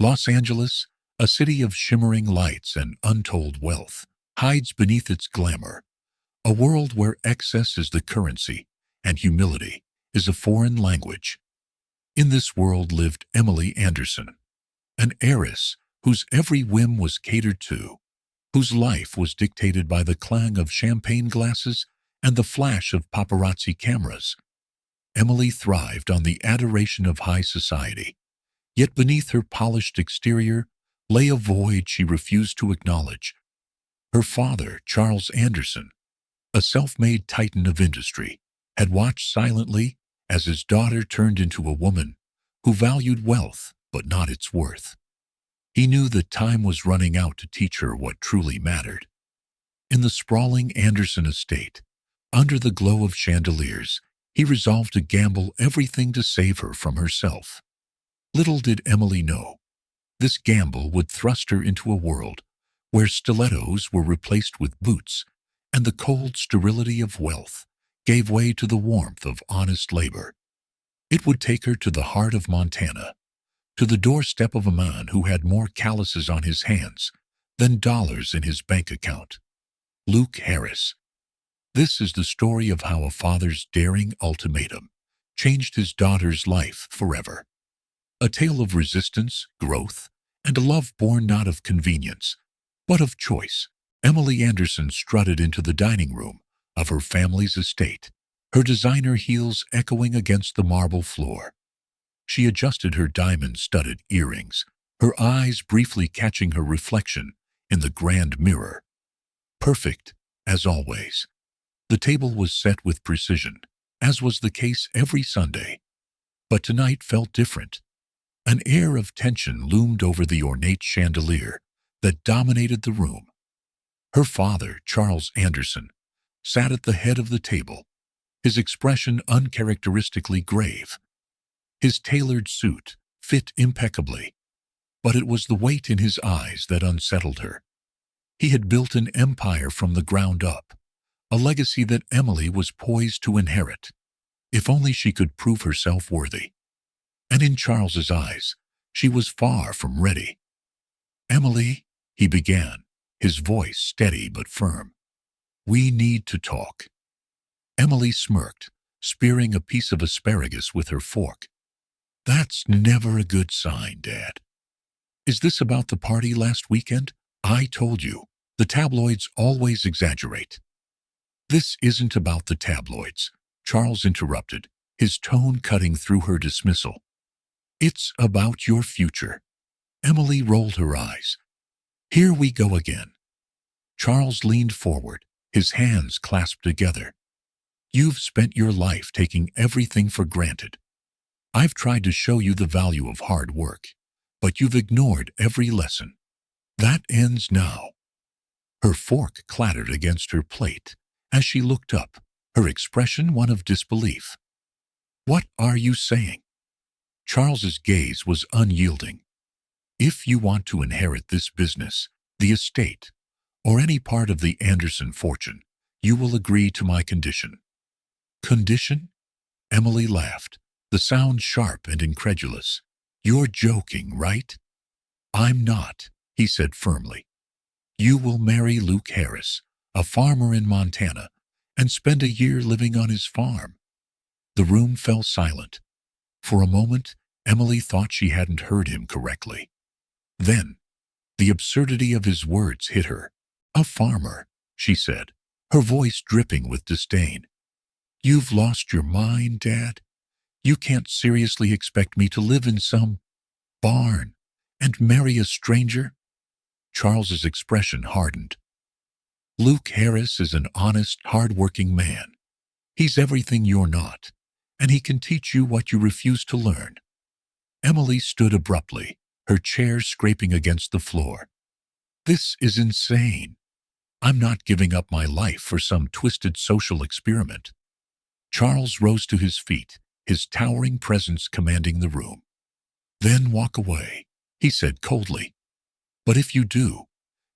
Los Angeles, a city of shimmering lights and untold wealth, hides beneath its glamour, a world where excess is the currency and humility is a foreign language. In this world lived Emily Anderson, an heiress whose every whim was catered to, whose life was dictated by the clang of champagne glasses and the flash of paparazzi cameras. Emily thrived on the adoration of high society, yet beneath her polished exterior lay a void she refused to acknowledge. Her father, Charles Anderson, a self-made titan of industry, had watched silently as his daughter turned into a woman who valued wealth but not its worth. He knew that time was running out to teach her what truly mattered. In the sprawling Anderson estate, under the glow of chandeliers, he resolved to gamble everything to save her from herself. Little did Emily know, this gamble would thrust her into a world where stilettos were replaced with boots and the cold sterility of wealth gave way to the warmth of honest labor. It would take her to the heart of Montana, to the doorstep of a man who had more calluses on his hands than dollars in his bank account. Luke Heiress. This is the story of how a father's daring ultimatum changed his daughter's life forever. A tale of resistance, growth, and a love born not of convenience, but of choice. Emily Anderson strutted into the dining room of her family's estate, her designer heels echoing against the marble floor. She adjusted her diamond-studded earrings, her eyes briefly catching her reflection in the grand mirror. Perfect, as always. The table was set with precision, as was the case every Sunday. But tonight felt different. An air of tension loomed over the ornate chandelier that dominated the room. Her father, Charles Anderson, sat at the head of the table, his expression uncharacteristically grave. His tailored suit fit impeccably, but it was the weight in his eyes that unsettled her. He had built an empire from the ground up, a legacy that Emily was poised to inherit, if only she could prove herself worthy. And in Charles's eyes, she was far from ready. "Emily," he began, his voice steady but firm, "we need to talk." Emily smirked, spearing a piece of asparagus with her fork. "That's never a good sign, Dad. Is this about the party last weekend? I told you, the tabloids always exaggerate." "This isn't about the tabloids," Charles interrupted, his tone cutting through her dismissal. "It's about your future." Emily rolled her eyes. "Here we go again." Charles leaned forward, his hands clasped together. "You've spent your life taking everything for granted. I've tried to show you the value of hard work, but you've ignored every lesson. That ends now." Her fork clattered against her plate as she looked up, her expression one of disbelief. "What are you saying?" Charles's gaze was unyielding. "If you want to inherit this business, the estate, or any part of the Anderson fortune, you will agree to my condition." "Condition?" Emily laughed, the sound sharp and incredulous. "You're joking, right?" "I'm not," he said firmly. "You will marry Luke Heiress, a farmer in Montana, and spend a year living on his farm." The room fell silent. For a moment, Emily thought she hadn't heard him correctly. Then, the absurdity of his words hit her. "A farmer," she said, her voice dripping with disdain. "You've lost your mind, Dad. You can't seriously expect me to live in some barn and marry a stranger?" Charles's expression hardened. "Luke Heiress is an honest, hard-working man. He's everything you're not, and he can teach you what you refuse to learn." Emily stood abruptly, her chair scraping against the floor. "This is insane. I'm not giving up my life for some twisted social experiment." Charles rose to his feet, his towering presence commanding the room. "Then walk away," he said coldly. "But if you do,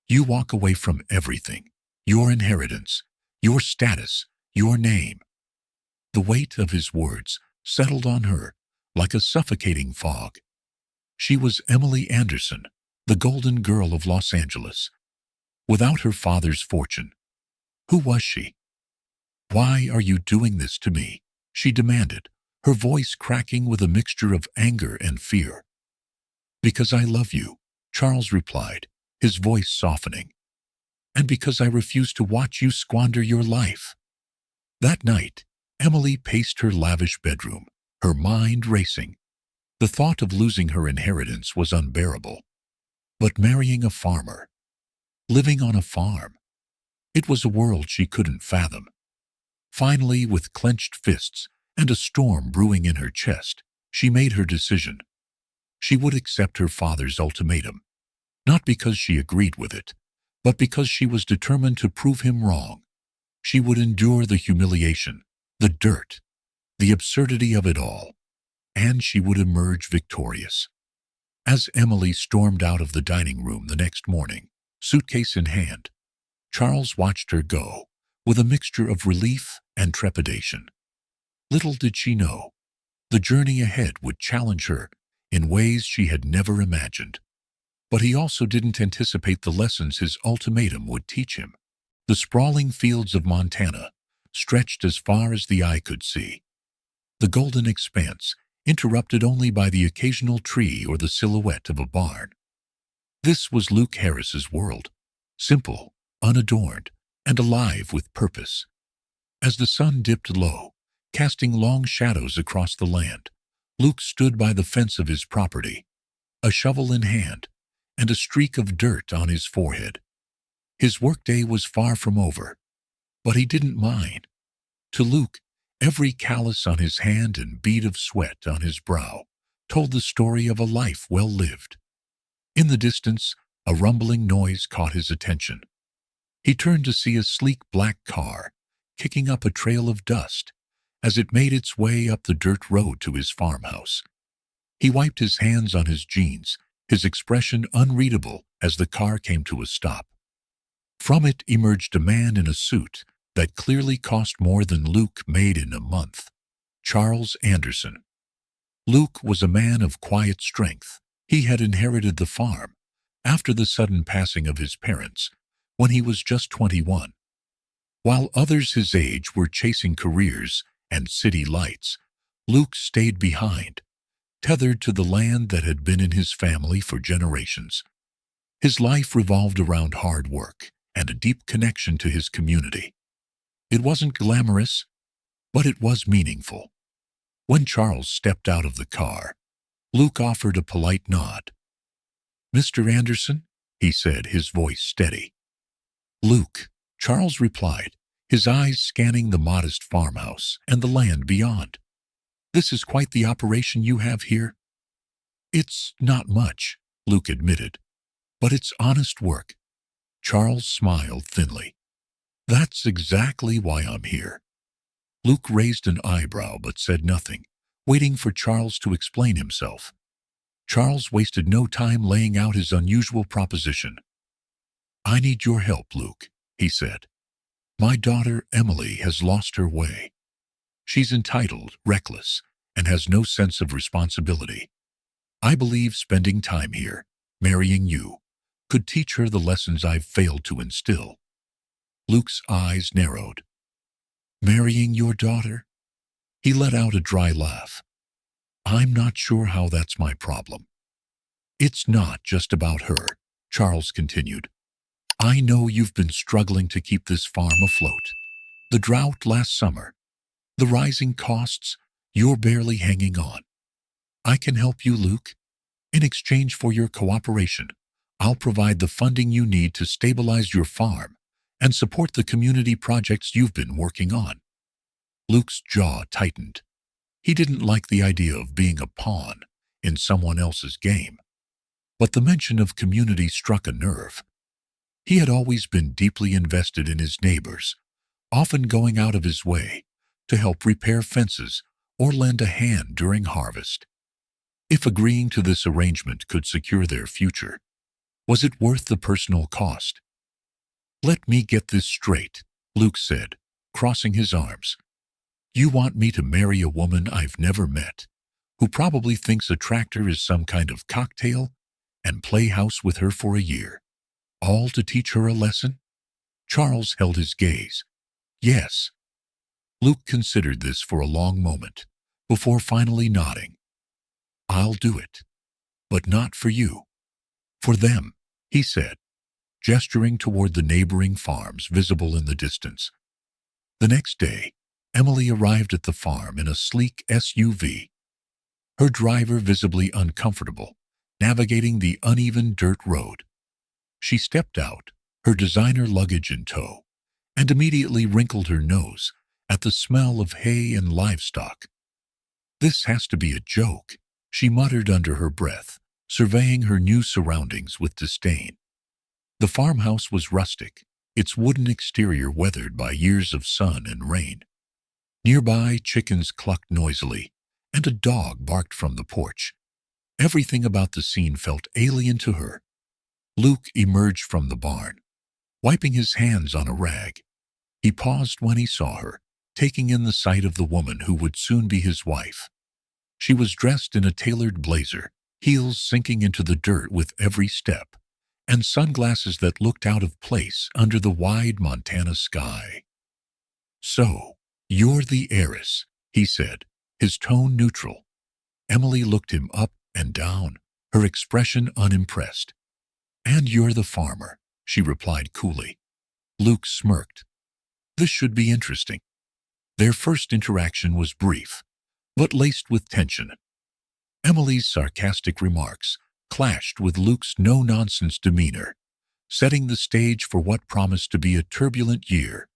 you walk away from everything, your inheritance, your status, your name." The weight of his words settled on her like a suffocating fog. She was Emily Anderson, the golden girl of Los Angeles. Without her father's fortune, who was she? "Why are you doing this to me?" she demanded, her voice cracking with a mixture of anger and fear. "Because I love you," Charles replied, his voice softening. "And because I refuse to watch you squander your life." That night, Emily paced her lavish bedroom, her mind racing. The thought of losing her inheritance was unbearable. But marrying a farmer, living on a farm, it was a world she couldn't fathom. Finally, with clenched fists and a storm brewing in her chest, she made her decision. She would accept her father's ultimatum, not because she agreed with it, but because she was determined to prove him wrong. She would endure the humiliation, the dirt, the absurdity of it all, and she would emerge victorious. As Emily stormed out of the dining room the next morning, suitcase in hand, Charles watched her go, with a mixture of relief and trepidation. Little did she know, the journey ahead would challenge her in ways she had never imagined. But he also didn't anticipate the lessons his ultimatum would teach him. The sprawling fields of Montana stretched as far as the eye could see. The golden expanse, interrupted only by the occasional tree or the silhouette of a barn. This was Luke Heiress's world, simple, unadorned, and alive with purpose. As the sun dipped low, casting long shadows across the land, Luke stood by the fence of his property, a shovel in hand, and a streak of dirt on his forehead. His workday was far from over, but he didn't mind. To Luke, every callus on his hand and bead of sweat on his brow told the story of a life well lived. In the distance, a rumbling noise caught his attention. He turned to see a sleek black car kicking up a trail of dust as it made its way up the dirt road to his farmhouse. He wiped his hands on his jeans, his expression unreadable as the car came to a stop. From it emerged a man in a suit that clearly cost more than Luke made in a month. Charles Anderson. Luke was a man of quiet strength. He had inherited the farm after the sudden passing of his parents when he was just 21. While others his age were chasing careers and city lights, Luke stayed behind, tethered to the land that had been in his family for generations. His life revolved around hard work and a deep connection to his community. It wasn't glamorous, but it was meaningful. When Charles stepped out of the car, Luke offered a polite nod. "Mr. Anderson," he said, his voice steady. "Luke," Charles replied, his eyes scanning the modest farmhouse and the land beyond. "This is quite the operation you have here." "It's not much," Luke admitted, "but it's honest work." Charles smiled thinly. "That's exactly why I'm here." Luke raised an eyebrow but said nothing, waiting for Charles to explain himself. Charles wasted no time laying out his unusual proposition. "I need your help, Luke," he said. "My daughter, Emily, has lost her way. She's entitled, reckless, and has no sense of responsibility. I believe spending time here, marrying you, could teach her the lessons I've failed to instill." Luke's eyes narrowed. "Marrying your daughter?" He let out a dry laugh. "I'm not sure how that's my problem." "It's not just about her," Charles continued. "I know you've been struggling to keep this farm afloat. The drought last summer, the rising costs, you're barely hanging on. I can help you, Luke. In exchange for your cooperation, I'll provide the funding you need to stabilize your farm and support the community projects you've been working on." Luke's jaw tightened. He didn't like the idea of being a pawn in someone else's game. But the mention of community struck a nerve. He had always been deeply invested in his neighbors, often going out of his way to help repair fences or lend a hand during harvest. If agreeing to this arrangement could secure their future, was it worth the personal cost? "Let me get this straight," Luke said, crossing his arms. "You want me to marry a woman I've never met, who probably thinks a tractor is some kind of cocktail, and play house with her for a year. All to teach her a lesson? Charles held his gaze. Yes. Luke considered this for a long moment, before finally nodding. I'll do it. But not for you. For them, he said, gesturing toward the neighboring farms visible in the distance. The next day, Emily arrived at the farm in a sleek SUV, her driver visibly uncomfortable, navigating the uneven dirt road. She stepped out, her designer luggage in tow, and immediately wrinkled her nose at the smell of hay and livestock. This has to be a joke, she muttered under her breath, surveying her new surroundings with disdain. The farmhouse was rustic, its wooden exterior weathered by years of sun and rain. Nearby, chickens clucked noisily, and a dog barked from the porch. Everything about the scene felt alien to her. Luke emerged from the barn, wiping his hands on a rag. He paused when he saw her, taking in the sight of the woman who would soon be his wife. She was dressed in a tailored blazer, heels sinking into the dirt with every step, and sunglasses that looked out of place under the wide Montana sky. So, you're the heiress, he said, his tone neutral. Emily looked him up and down, her expression unimpressed. And you're the farmer, she replied coolly. Luke smirked. This should be interesting. Their first interaction was brief, but laced with tension. Emily's sarcastic remarks clashed with Luke's no-nonsense demeanor, setting the stage for what promised to be a turbulent year.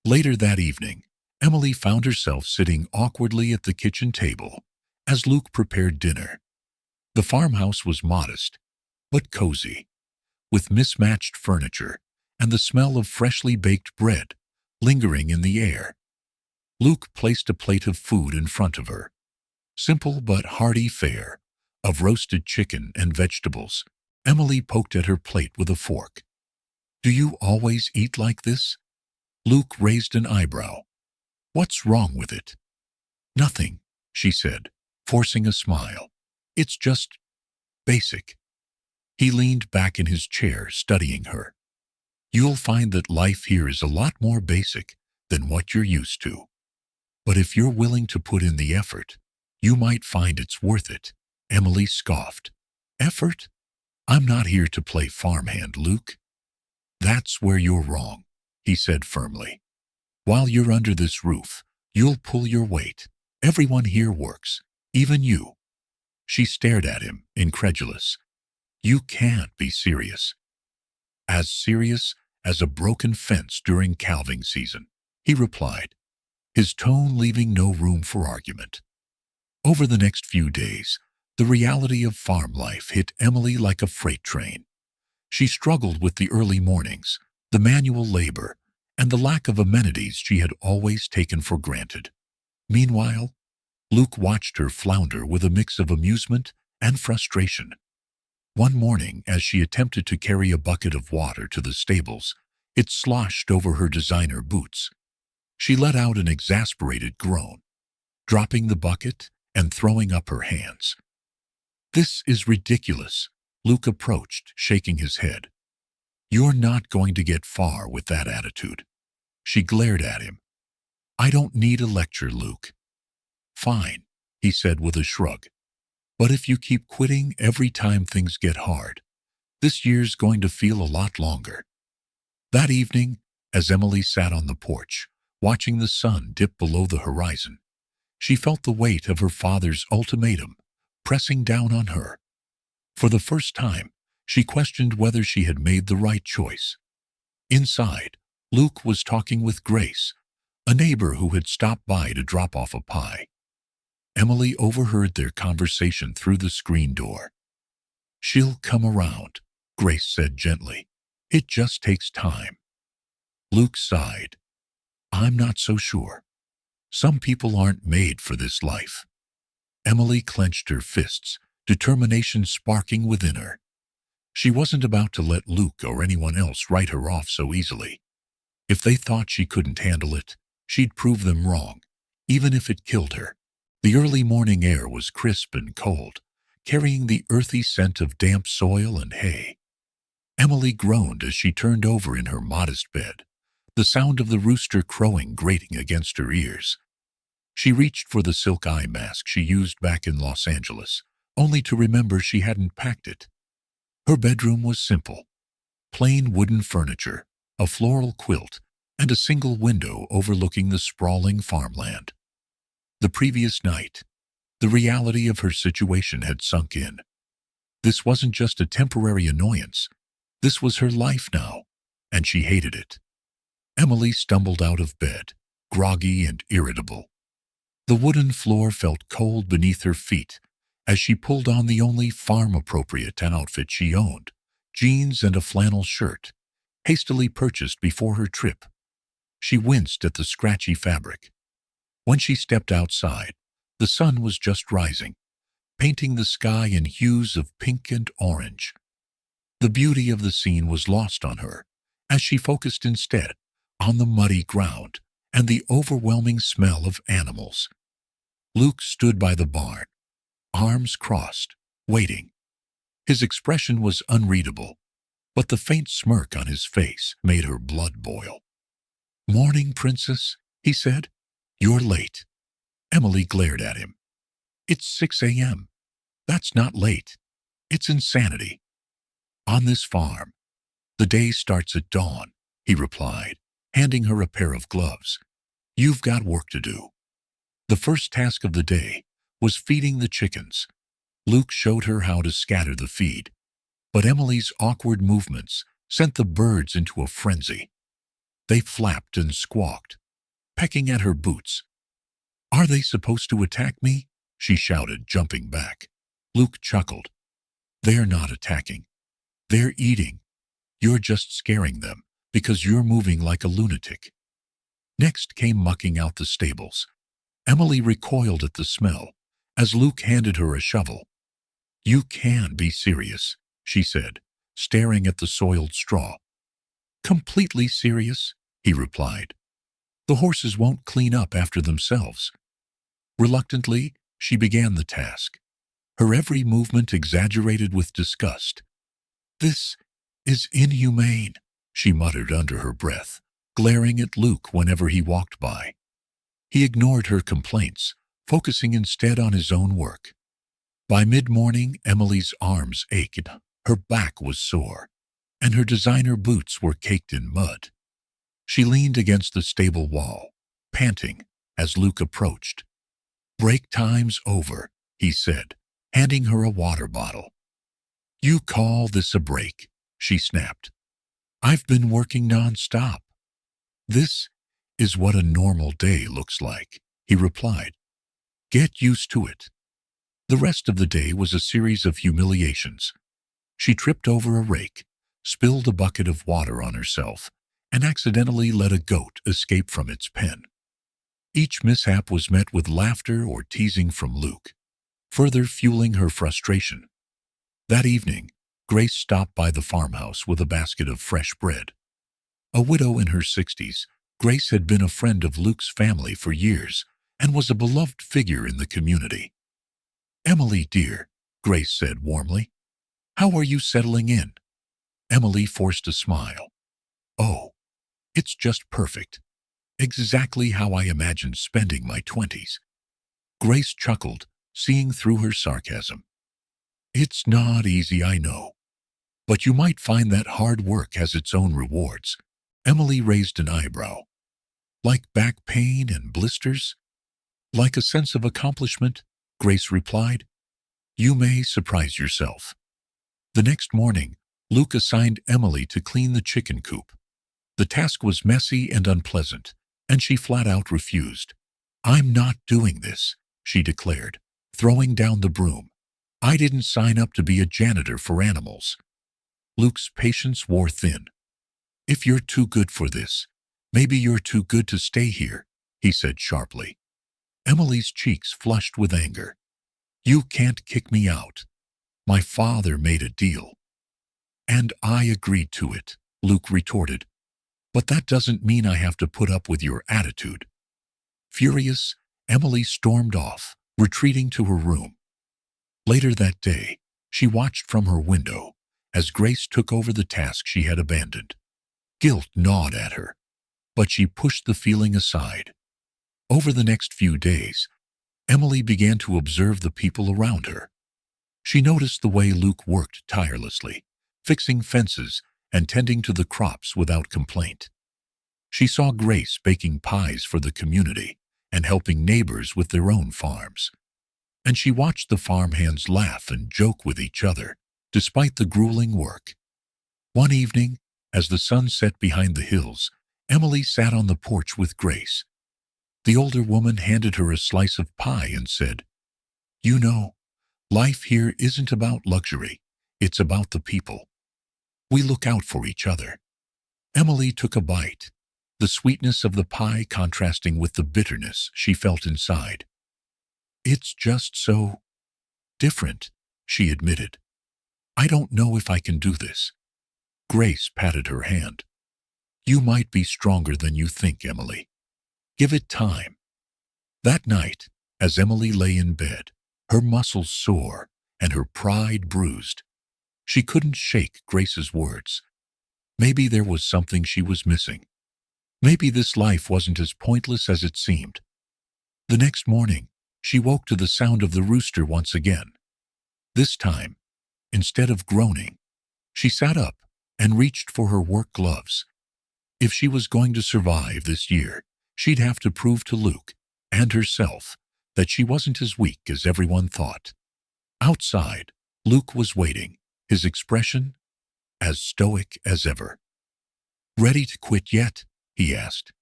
Later that evening, Emily found herself sitting awkwardly at the kitchen table as Luke prepared dinner. The farmhouse was modest, but cozy, with mismatched furniture and the smell of freshly baked bread lingering in the air. Luke placed a plate of food in front of her. Simple but hearty fare of roasted chicken and vegetables. Emily poked at her plate with a fork. Do you always eat like this? Luke raised an eyebrow. What's wrong with it? Nothing, she said, forcing a smile. It's just basic. He leaned back in his chair, studying her. You'll find that life here is a lot more basic than what you're used to. But if you're willing to put in the effort, you might find it's worth it. Emily scoffed. Effort? I'm not here to play farmhand, Luke. That's where you're wrong, he said firmly. While you're under this roof, you'll pull your weight. Everyone here works, even you. She stared at him, incredulous. You can't be serious. As serious as a broken fence during calving season, he replied, his tone leaving no room for argument. Over the next few days, the reality of farm life hit Emily like a freight train. She struggled with the early mornings, the manual labor, and the lack of amenities she had always taken for granted. Meanwhile, Luke watched her flounder with a mix of amusement and frustration. One morning, as she attempted to carry a bucket of water to the stables, it sloshed over her designer boots. She let out an exasperated groan, dropping the bucket and throwing up her hands. This is ridiculous, Luke approached, shaking his head. You're not going to get far with that attitude. She glared at him. I don't need a lecture, Luke. Fine, he said with a shrug. But if you keep quitting every time things get hard, this year's going to feel a lot longer. That evening, as Emily sat on the porch, watching the sun dip below the horizon, she felt the weight of her father's ultimatum pressing down on her. For the first time, she questioned whether she had made the right choice. Inside, Luke was talking with Grace, a neighbor who had stopped by to drop off a pie. Emily overheard their conversation through the screen door. She'll come around, Grace said gently. It just takes time. Luke sighed. I'm not so sure. Some people aren't made for this life. Emily clenched her fists, determination sparking within her. She wasn't about to let Luke or anyone else write her off so easily. If they thought she couldn't handle it, she'd prove them wrong, even if it killed her. The early morning air was crisp and cold, carrying the earthy scent of damp soil and hay. Emily groaned as she turned over in her modest bed, the sound of the rooster crowing grating against her ears. She reached for the silk eye mask she used back in Los Angeles, only to remember she hadn't packed it. Her bedroom was simple. Plain wooden furniture, a floral quilt, and a single window overlooking the sprawling farmland. The previous night, the reality of her situation had sunk in. This wasn't just a temporary annoyance. This was her life now, and she hated it. Emily stumbled out of bed, groggy and irritable. The wooden floor felt cold beneath her feet as she pulled on the only farm-appropriate outfit she owned, jeans and a flannel shirt, hastily purchased before her trip. She winced at the scratchy fabric. When she stepped outside, the sun was just rising, painting the sky in hues of pink and orange. The beauty of the scene was lost on her, as she focused instead on the muddy ground and the overwhelming smell of animals. Luke stood by the barn, arms crossed, waiting. His expression was unreadable, but the faint smirk on his face made her blood boil. "Morning, Princess," he said. "You're late." Emily glared at him. "It's 6 a.m. That's not late. It's insanity." "On this farm, the day starts at dawn," he replied, handing her a pair of gloves. "You've got work to do." The first task of the day was feeding the chickens. Luke showed her how to scatter the feed, but Emily's awkward movements sent the birds into a frenzy. They flapped and squawked, pecking at her boots. "Are they supposed to attack me?" she shouted, jumping back. Luke chuckled. "They're not attacking. They're eating. You're just scaring them because you're moving like a lunatic." Next came mucking out the stables. Emily recoiled at the smell as Luke handed her a shovel. "You can be serious," she said, staring at the soiled straw. "Completely serious," he replied. "The horses won't clean up after themselves." Reluctantly, she began the task, her every movement exaggerated with disgust. "This is inhumane," she muttered under her breath, glaring at Luke whenever he walked by. He ignored her complaints, focusing instead on his own work. By mid-morning, Emily's arms ached, her back was sore, and her designer boots were caked in mud. She leaned against the stable wall, panting, as Luke approached. "Break time's over," he said, handing her a water bottle. "You call this a break?" she snapped. "I've been working non-stop." "This is what a normal day looks like," he replied. "Get used to it." The rest of the day was a series of humiliations. She tripped over a rake, spilled a bucket of water on herself, and accidentally let a goat escape from its pen. Each mishap was met with laughter or teasing from Luke, further fueling her frustration. That evening, Grace stopped by the farmhouse with a basket of fresh bread. A widow in her 60s, Grace had been a friend of Luke's family for years and was a beloved figure in the community. "Emily, dear," Grace said warmly, "how are you settling in?" Emily forced a smile. "Oh, it's just perfect. Exactly how I imagined spending my 20s. Grace chuckled, seeing through her sarcasm. "It's not easy, I know. But you might find that hard work has its own rewards." Emily raised an eyebrow. "Like back pain and blisters?" "Like a sense of accomplishment," Grace replied. "You may surprise yourself." The next morning, Luke assigned Emily to clean the chicken coop. The task was messy and unpleasant, and she flat out refused. "I'm not doing this," she declared, throwing down the broom. "I didn't sign up to be a janitor for animals." Luke's patience wore thin. "If you're too good for this, maybe you're too good to stay here," he said sharply. Emily's cheeks flushed with anger. "You can't kick me out. My father made a deal." "And I agreed to it," Luke retorted. "But that doesn't mean I have to put up with your attitude." Furious, Emily stormed off, retreating to her room. Later that day, she watched from her window as Grace took over the task she had abandoned. Guilt gnawed at her, but she pushed the feeling aside. Over the next few days, Emily began to observe the people around her. She noticed the way Luke worked tirelessly, fixing fences and tending to the crops without complaint. She saw Grace baking pies for the community and helping neighbors with their own farms. And she watched the farmhands laugh and joke with each other, despite the grueling work. One evening, as the sun set behind the hills, Emily sat on the porch with Grace. The older woman handed her a slice of pie and said, "You know, life here isn't about luxury, it's about the people. We look out for each other." Emily took a bite, the sweetness of the pie contrasting with the bitterness she felt inside. "It's just so different," she admitted. "I don't know if I can do this." Grace patted her hand. "You might be stronger than you think, Emily. Give it time." That night, as Emily lay in bed, her muscles sore and her pride bruised, she couldn't shake Grace's words. Maybe there was something she was missing. Maybe this life wasn't as pointless as it seemed. The next morning, she woke to the sound of the rooster once again. This time, instead of groaning, she sat up and reached for her work gloves. If she was going to survive this year, she'd have to prove to Luke and herself that she wasn't as weak as everyone thought. Outside, Luke was waiting, his expression as stoic as ever. "Ready to quit yet?" he asked.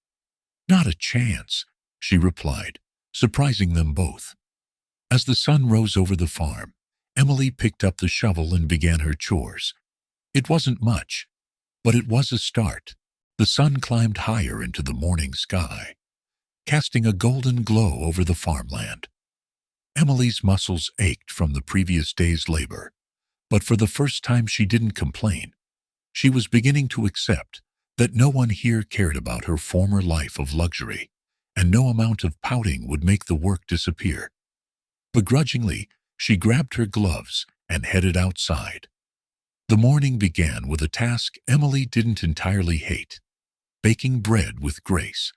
"Not a chance," she replied, surprising them both. As the sun rose over the farm, Emily picked up the shovel and began her chores. It wasn't much, but it was a start. The sun climbed higher into the morning sky, casting a golden glow over the farmland. Emily's muscles ached from the previous day's labor, but for the first time she didn't complain. She was beginning to accept that no one here cared about her former life of luxury, and no amount of pouting would make the work disappear. Begrudgingly, she grabbed her gloves and headed outside. The morning began with a task Emily didn't entirely hate: baking bread with Grace.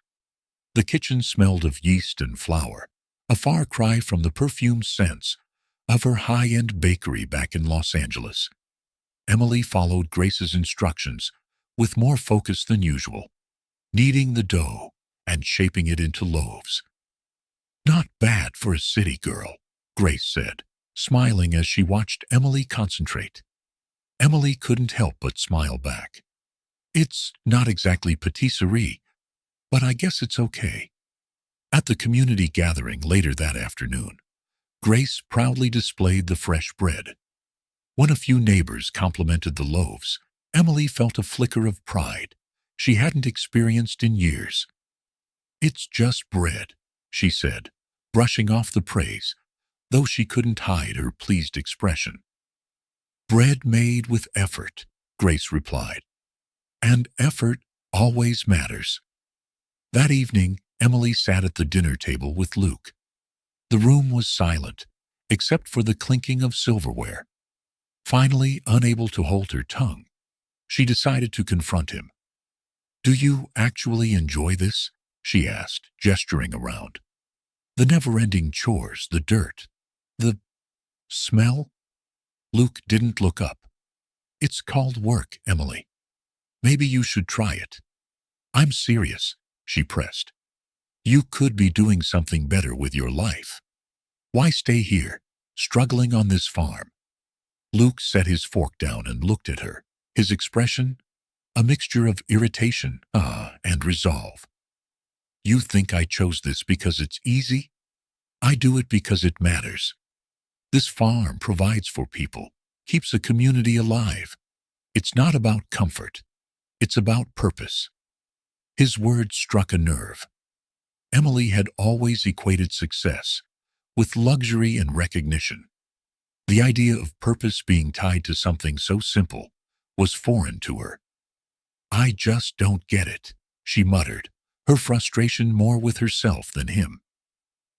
The kitchen smelled of yeast and flour, a far cry from the perfumed scents of her high-end bakery back in Los Angeles. Emily followed Grace's instructions with more focus than usual, kneading the dough and shaping it into loaves. "Not bad for a city girl," Grace said, smiling as she watched Emily concentrate. Emily couldn't help but smile back. "It's not exactly patisserie, but I guess it's okay." At the community gathering later that afternoon, Grace proudly displayed the fresh bread. When a few neighbors complimented the loaves, Emily felt a flicker of pride she hadn't experienced in years. "It's just bread," she said, brushing off the praise, though she couldn't hide her pleased expression. "Bread made with effort," Grace replied. "And effort always matters." That evening, Emily sat at the dinner table with Luke. The room was silent, except for the clinking of silverware. Finally, unable to hold her tongue, she decided to confront him. "Do you actually enjoy this?" she asked, gesturing around. "The never-ending chores, the dirt, the smell?" Luke didn't look up. "It's called work, Emily. Maybe you should try it." "I'm serious," she pressed. "You could be doing something better with your life. Why stay here, struggling on this farm?" Luke set his fork down and looked at her, his expression a mixture of irritation and resolve. "You think I chose this because it's easy? I do it because it matters. This farm provides for people, keeps a community alive. It's not about comfort. It's about purpose." His words struck a nerve. Emily had always equated success with luxury and recognition. The idea of purpose being tied to something so simple was foreign to her. "I just don't get it," she muttered, her frustration more with herself than him.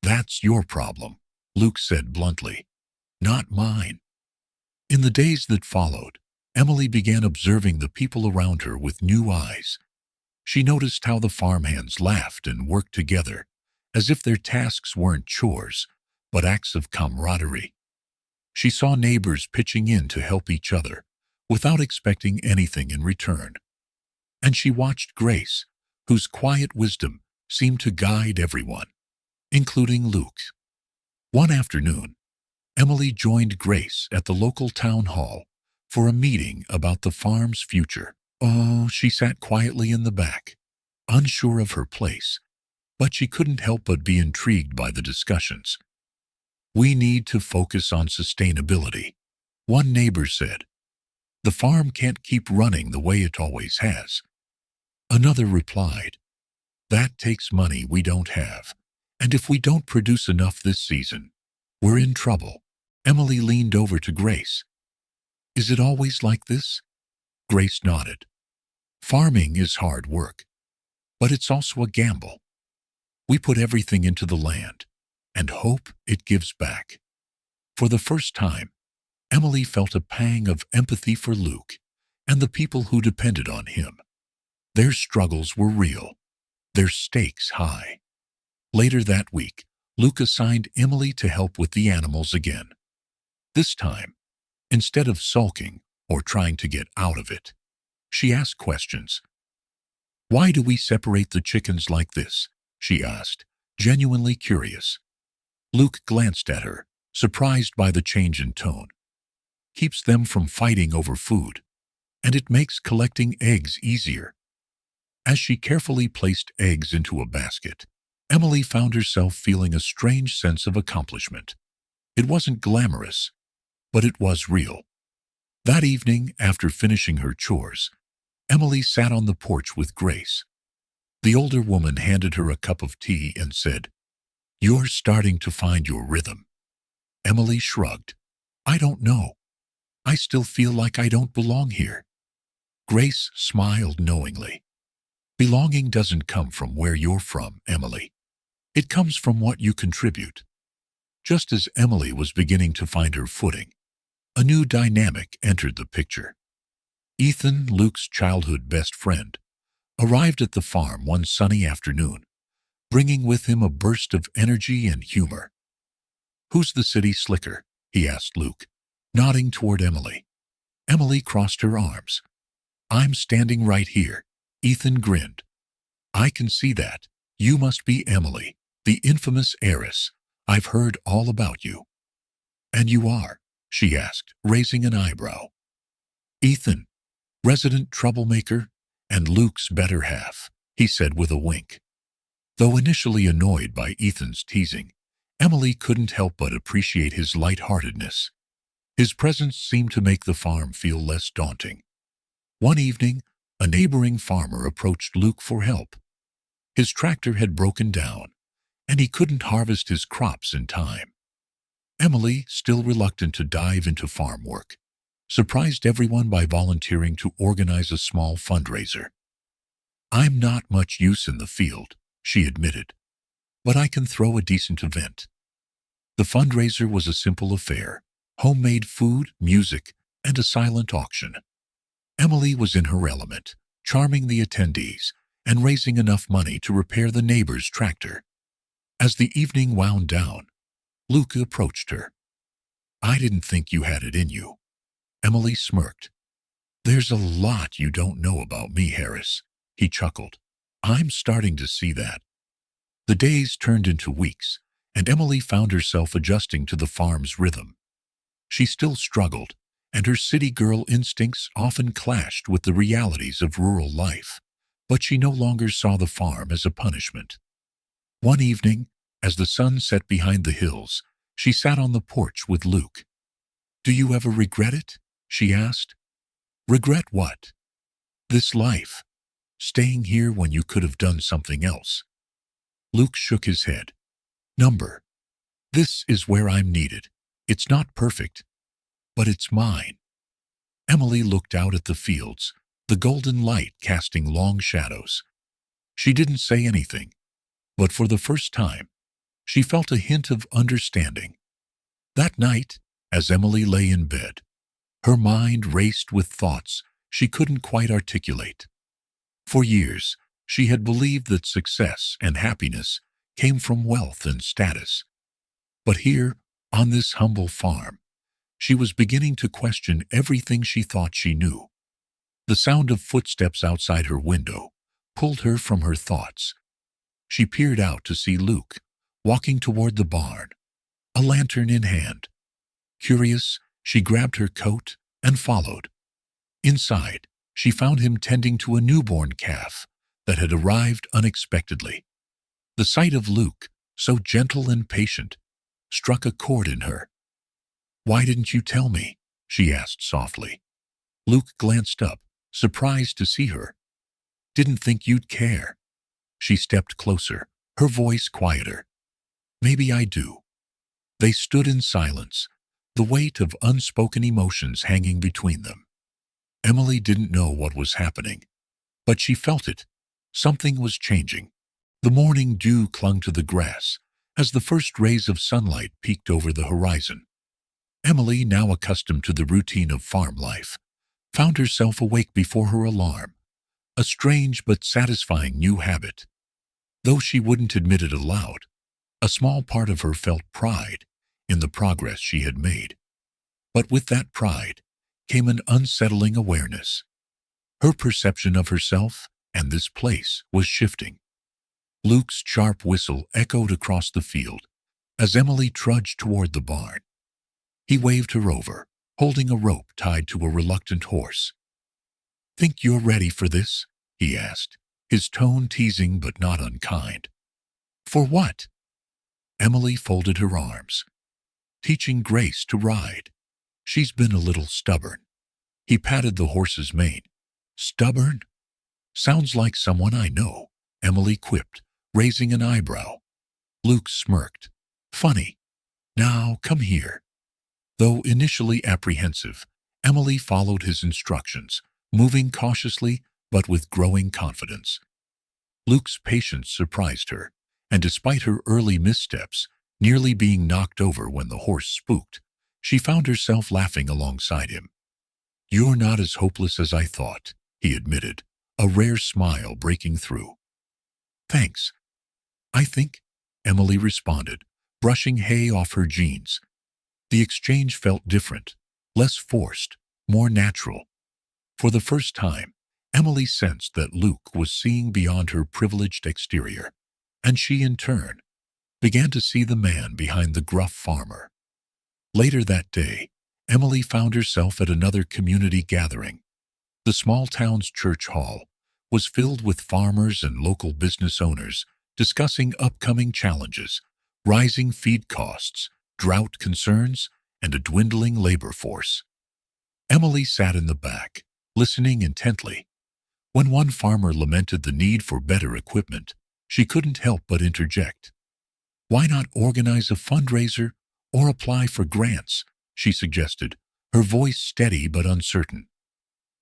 "That's your problem," Luke said bluntly. Not mine. In the days that followed, Emily began observing the people around her with new eyes. She noticed how the farmhands laughed and worked together, as if their tasks weren't chores, but acts of camaraderie. She saw neighbors pitching in to help each other, without expecting anything in return. And she watched Grace, whose quiet wisdom seemed to guide everyone, including Luke. One afternoon, Emily joined Grace at the local town hall for a meeting about the farm's future. Oh, she sat quietly in the back, unsure of her place, but she couldn't help but be intrigued by the discussions. We need to focus on sustainability, one neighbor said. The farm can't keep running the way it always has. Another replied, that takes money we don't have, and if we don't produce enough this season, we're in trouble. Emily leaned over to Grace. Is it always like this? Grace nodded. Farming is hard work, but it's also a gamble. We put everything into the land and hope it gives back. For the first time, Emily felt a pang of empathy for Luke and the people who depended on him. Their struggles were real, their stakes high. Later that week, Luke assigned Emily to help with the animals again. This time, instead of sulking or trying to get out of it, she asked questions. Why do we separate the chickens like this? She asked, genuinely curious. Luke glanced at her, surprised by the change in tone. Keeps them from fighting over food, and it makes collecting eggs easier. As she carefully placed eggs into a basket, Emily found herself feeling a strange sense of accomplishment. It wasn't glamorous, but it was real. That evening, after finishing her chores, Emily sat on the porch with Grace. The older woman handed her a cup of tea and said, You're starting to find your rhythm. Emily shrugged. I don't know. I still feel like I don't belong here. Grace smiled knowingly. Belonging doesn't come from where you're from, Emily. It comes from what you contribute. Just as Emily was beginning to find her footing, a new dynamic entered the picture. Ethan, Luke's childhood best friend, arrived at the farm one sunny afternoon, bringing with him a burst of energy and humor. Who's the city slicker? He asked Luke, nodding toward Emily. Emily crossed her arms. I'm standing right here. Ethan grinned. I can see that. You must be Emily, the infamous heiress. I've heard all about you. And you are? She asked, raising an eyebrow. Ethan, resident troublemaker, and Luke's better half, he said with a wink. Though initially annoyed by Ethan's teasing, Emily couldn't help but appreciate his lightheartedness. His presence seemed to make the farm feel less daunting. One evening, a neighboring farmer approached Luke for help. His tractor had broken down, and he couldn't harvest his crops in time. Emily, still reluctant to dive into farm work, surprised everyone by volunteering to organize a small fundraiser. I'm not much use in the field, she admitted, but I can throw a decent event. The fundraiser was a simple affair, homemade food, music, and a silent auction. Emily was in her element, charming the attendees and raising enough money to repair the neighbor's tractor. As the evening wound down, Luke approached her. I didn't think you had it in you. Emily smirked. There's a lot you don't know about me, Heiress, he chuckled. I'm starting to see that. The days turned into weeks, and Emily found herself adjusting to the farm's rhythm. She still struggled, and her city girl instincts often clashed with the realities of rural life, but she no longer saw the farm as a punishment. One evening, as the sun set behind the hills, she sat on the porch with Luke. Do you ever regret it? She asked. Regret what? This life. Staying here when you could have done something else. Luke shook his head. Number. This is where I'm needed. It's not perfect, but it's mine. Emily looked out at the fields, the golden light casting long shadows. She didn't say anything, but for the first time, she felt a hint of understanding. That night, as Emily lay in bed, her mind raced with thoughts she couldn't quite articulate. For years, she had believed that success and happiness came from wealth and status. But here, on this humble farm, she was beginning to question everything she thought she knew. The sound of footsteps outside her window pulled her from her thoughts. She peered out to see Luke, walking toward the barn, a lantern in hand. Curious, she grabbed her coat and followed. Inside, she found him tending to a newborn calf that had arrived unexpectedly. The sight of Luke, so gentle and patient, struck a chord in her. "Why didn't you tell me?" she asked softly. Luke glanced up, surprised to see her. "Didn't think you'd care." She stepped closer, her voice quieter. "Maybe I do." They stood in silence, the weight of unspoken emotions hanging between them. Emily didn't know what was happening, but she felt it. Something was changing. The morning dew clung to the grass as the first rays of sunlight peeked over the horizon. Emily, now accustomed to the routine of farm life, found herself awake before her alarm, a strange but satisfying new habit. Though she wouldn't admit it aloud, a small part of her felt pride in the progress she had made. But with that pride came an unsettling awareness. Her perception of herself and this place was shifting. Luke's sharp whistle echoed across the field as Emily trudged toward the barn. He waved her over, holding a rope tied to a reluctant horse. "Think you're ready for this?" he asked, his tone teasing but not unkind. "For what?" Emily folded her arms. "Teaching Grace to ride. She's been a little stubborn." He patted the horse's mane. "Stubborn? Sounds like someone I know," Emily quipped, raising an eyebrow. Luke smirked. "Funny. Now, come here." Though initially apprehensive, Emily followed his instructions, moving cautiously but with growing confidence. Luke's patience surprised her, and despite her early missteps, nearly being knocked over when the horse spooked, she found herself laughing alongside him. "You're not as hopeless as I thought," he admitted, a rare smile breaking through. "Thanks. I think," Emily responded, brushing hay off her jeans. The exchange felt different, less forced, more natural. For the first time, Emily sensed that Luke was seeing beyond her privileged exterior, and she, in turn, began to see the man behind the gruff farmer. Later that day, Emily found herself at another community gathering. The small town's church hall was filled with farmers and local business owners discussing upcoming challenges, rising feed costs, drought concerns, and a dwindling labor force. Emily sat in the back, listening intently. When one farmer lamented the need for better equipment, she couldn't help but interject. "Why not organize a fundraiser or apply for grants?" she suggested, her voice steady but uncertain.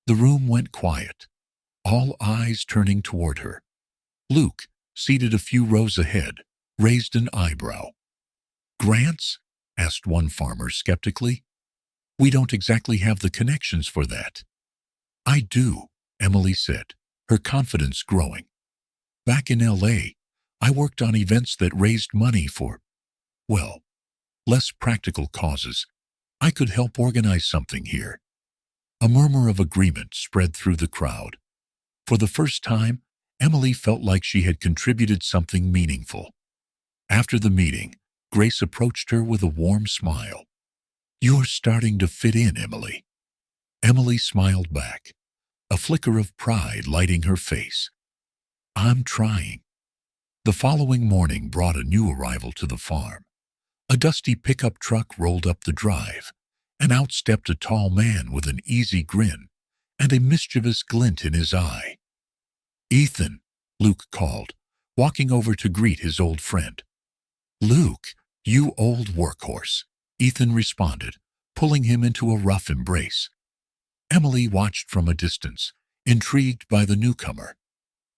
The room went quiet, all eyes turning toward her. Luke, seated a few rows ahead, raised an eyebrow. "Grants?" asked one farmer skeptically. "We don't exactly have the connections for that." "I do," Emily said, her confidence growing. "Back in LA, I worked on events that raised money for, well, less practical causes. I could help organize something here." A murmur of agreement spread through the crowd. For the first time, Emily felt like she had contributed something meaningful. After the meeting, Grace approached her with a warm smile. "You're starting to fit in, Emily." Emily smiled back, a flicker of pride lighting her face. "I'm trying." The following morning brought a new arrival to the farm. A dusty pickup truck rolled up the drive, and out stepped a tall man with an easy grin and a mischievous glint in his eye. "Ethan," Luke called, walking over to greet his old friend. "Luke, you old workhorse," Ethan responded, pulling him into a rough embrace. Emily watched from a distance, intrigued by the newcomer.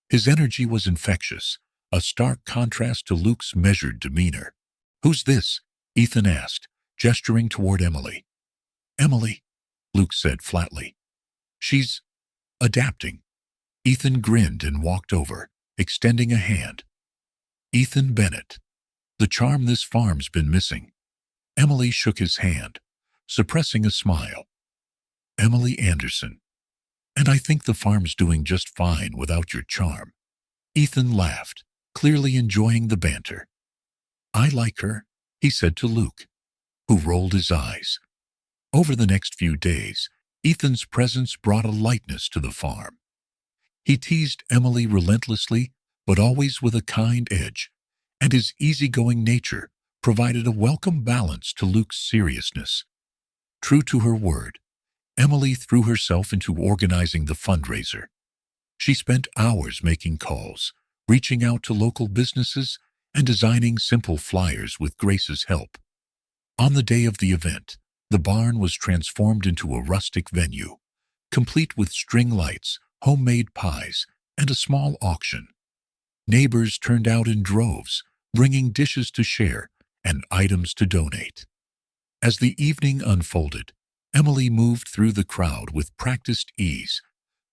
His energy was infectious, a stark contrast to Luke's measured demeanor. "Who's this?" Ethan asked, gesturing toward Emily. "Emily," Luke said flatly. "She's adapting." Ethan grinned and walked over, extending a hand. "Ethan Bennett. The charm this farm's been missing." Emily shook his hand, suppressing a smile. "Emily Anderson. And I think the farm's doing just fine without your charm." Ethan laughed, clearly enjoying the banter. "I like her," he said to Luke, who rolled his eyes. Over the next few days, Ethan's presence brought a lightness to the farm. He teased Emily relentlessly, but always with a kind edge, and his easygoing nature provided a welcome balance to Luke's seriousness. True to her word, Emily threw herself into organizing the fundraiser. She spent hours making calls, reaching out to local businesses, and designing simple flyers with Grace's help. On the day of the event, the barn was transformed into a rustic venue, complete with string lights, homemade pies, and a small auction. Neighbors turned out in droves, bringing dishes to share and items to donate. As the evening unfolded, Emily moved through the crowd with practiced ease,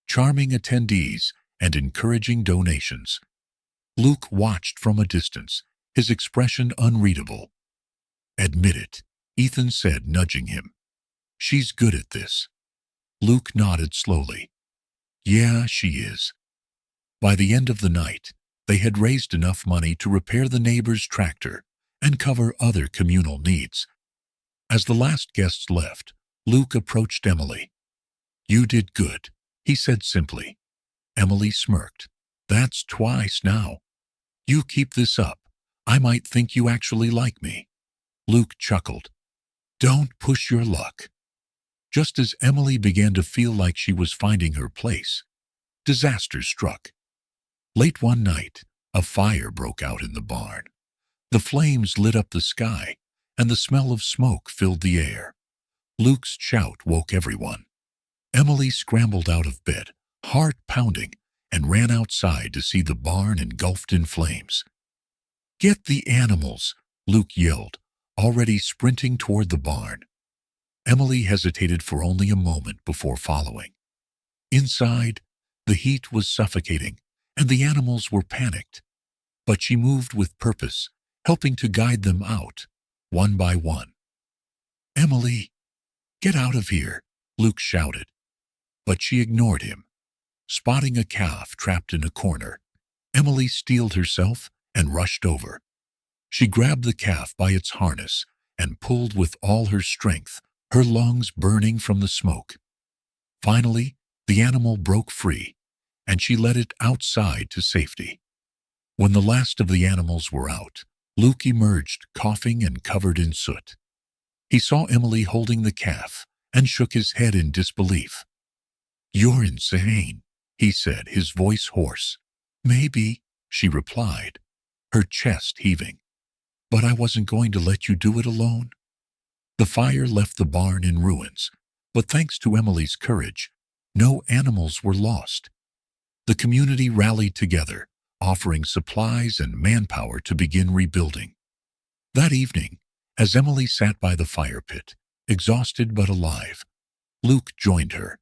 charming attendees and encouraging donations. Luke watched from a distance, his expression unreadable. "Admit it," Ethan said, nudging him. "She's good at this." Luke nodded slowly. "Yeah, she is." By the end of the night, they had raised enough money to repair the neighbor's tractor and cover other communal needs. As the last guests left, Luke approached Emily. "You did good," he said simply. Emily smirked. "That's twice now. You keep this up, I might think you actually like me." Luke chuckled. "Don't push your luck." Just as Emily began to feel like she was finding her place, disaster struck. Late one night, a fire broke out in the barn. The flames lit up the sky, and the smell of smoke filled the air. Luke's shout woke everyone. Emily scrambled out of bed, heart pounding, and ran outside to see the barn engulfed in flames. "Get the animals!" Luke yelled, already sprinting toward the barn. Emily hesitated for only a moment before following. Inside, the heat was suffocating, and the animals were panicked. But she moved with purpose, helping to guide them out, one by one. "Emily, get out of here!" Luke shouted. But she ignored him. Spotting a calf trapped in a corner, Emily steeled herself and rushed over. She grabbed the calf by its harness and pulled with all her strength, her lungs burning from the smoke. Finally, the animal broke free, and she led it outside to safety. When the last of the animals were out, Luke emerged, coughing and covered in soot. He saw Emily holding the calf and shook his head in disbelief. "You're insane," he said, his voice hoarse. "Maybe," she replied, her chest heaving. "But I wasn't going to let you do it alone." The fire left the barn in ruins, but thanks to Emily's courage, no animals were lost. The community rallied together, offering supplies and manpower to begin rebuilding. That evening, as Emily sat by the fire pit, exhausted but alive, Luke joined her.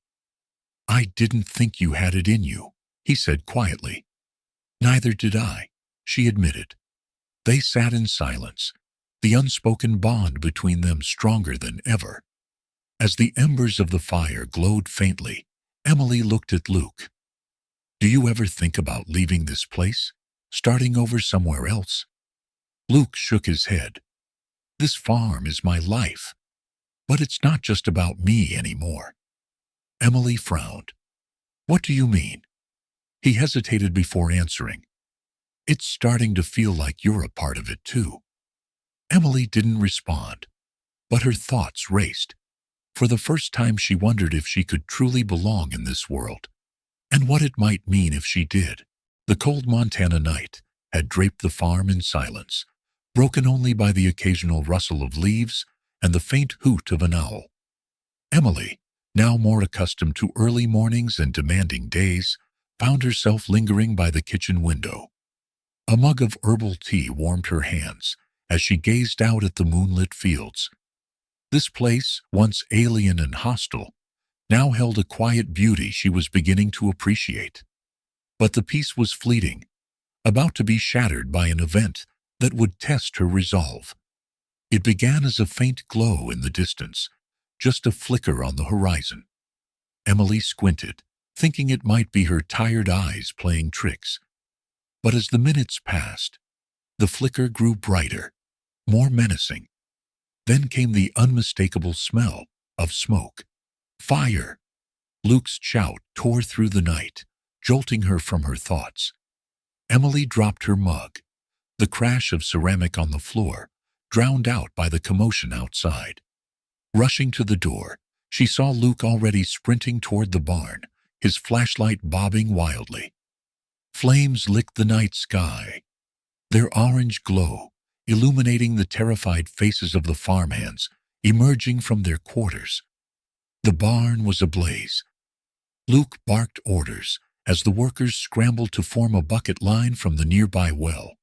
"I didn't think you had it in you," he said quietly. "Neither did I," she admitted. They sat in silence, the unspoken bond between them stronger than ever. As the embers of the fire glowed faintly, Emily looked at Luke. "Do you ever think about leaving this place, starting over somewhere else?" Luke shook his head. "This farm is my life, but it's not just about me anymore." Emily frowned. "What do you mean?" He hesitated before answering. "It's starting to feel like you're a part of it too." Emily didn't respond, but her thoughts raced. For the first time she wondered if she could truly belong in this world, and what it might mean if she did. The cold Montana night had draped the farm in silence, broken only by the occasional rustle of leaves and the faint hoot of an owl. Emily, now more accustomed to early mornings and demanding days, found herself lingering by the kitchen window. A mug of herbal tea warmed her hands as she gazed out at the moonlit fields. This place, once alien and hostile, now held a quiet beauty she was beginning to appreciate. But the peace was fleeting, about to be shattered by an event that would test her resolve. It began as a faint glow in the distance, just a flicker on the horizon. Emily squinted, thinking it might be her tired eyes playing tricks. But as the minutes passed, the flicker grew brighter, more menacing. Then came the unmistakable smell of smoke. Fire! Luke's shout tore through the night, jolting her from her thoughts. Emily dropped her mug, the crash of ceramic on the floor, drowned out by the commotion outside. Rushing to the door, she saw Luke already sprinting toward the barn, his flashlight bobbing wildly. Flames licked the night sky, their orange glow illuminating the terrified faces of the farmhands emerging from their quarters. The barn was ablaze. Luke barked orders as the workers scrambled to form a bucket line from the nearby well.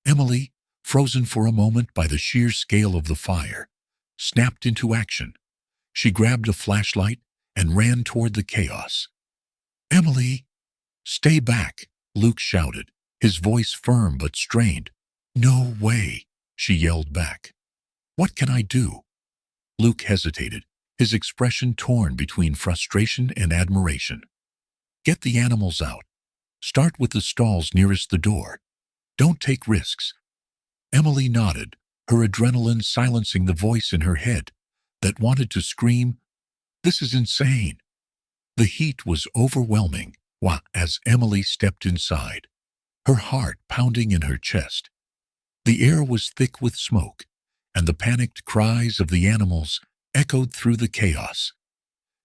Emily, frozen for a moment by the sheer scale of the fire, snapped into action. She grabbed a flashlight and ran toward the chaos. "Emily, stay back," Luke shouted, his voice firm but strained. "No way," she yelled back. "What can I do?" Luke hesitated, his expression torn between frustration and admiration. "Get the animals out. Start with the stalls nearest the door. Don't take risks." Emily nodded, her adrenaline silencing the voice in her head that wanted to scream, "This is insane." The heat was overwhelming as Emily stepped inside, her heart pounding in her chest. The air was thick with smoke, and the panicked cries of the animals echoed through the chaos.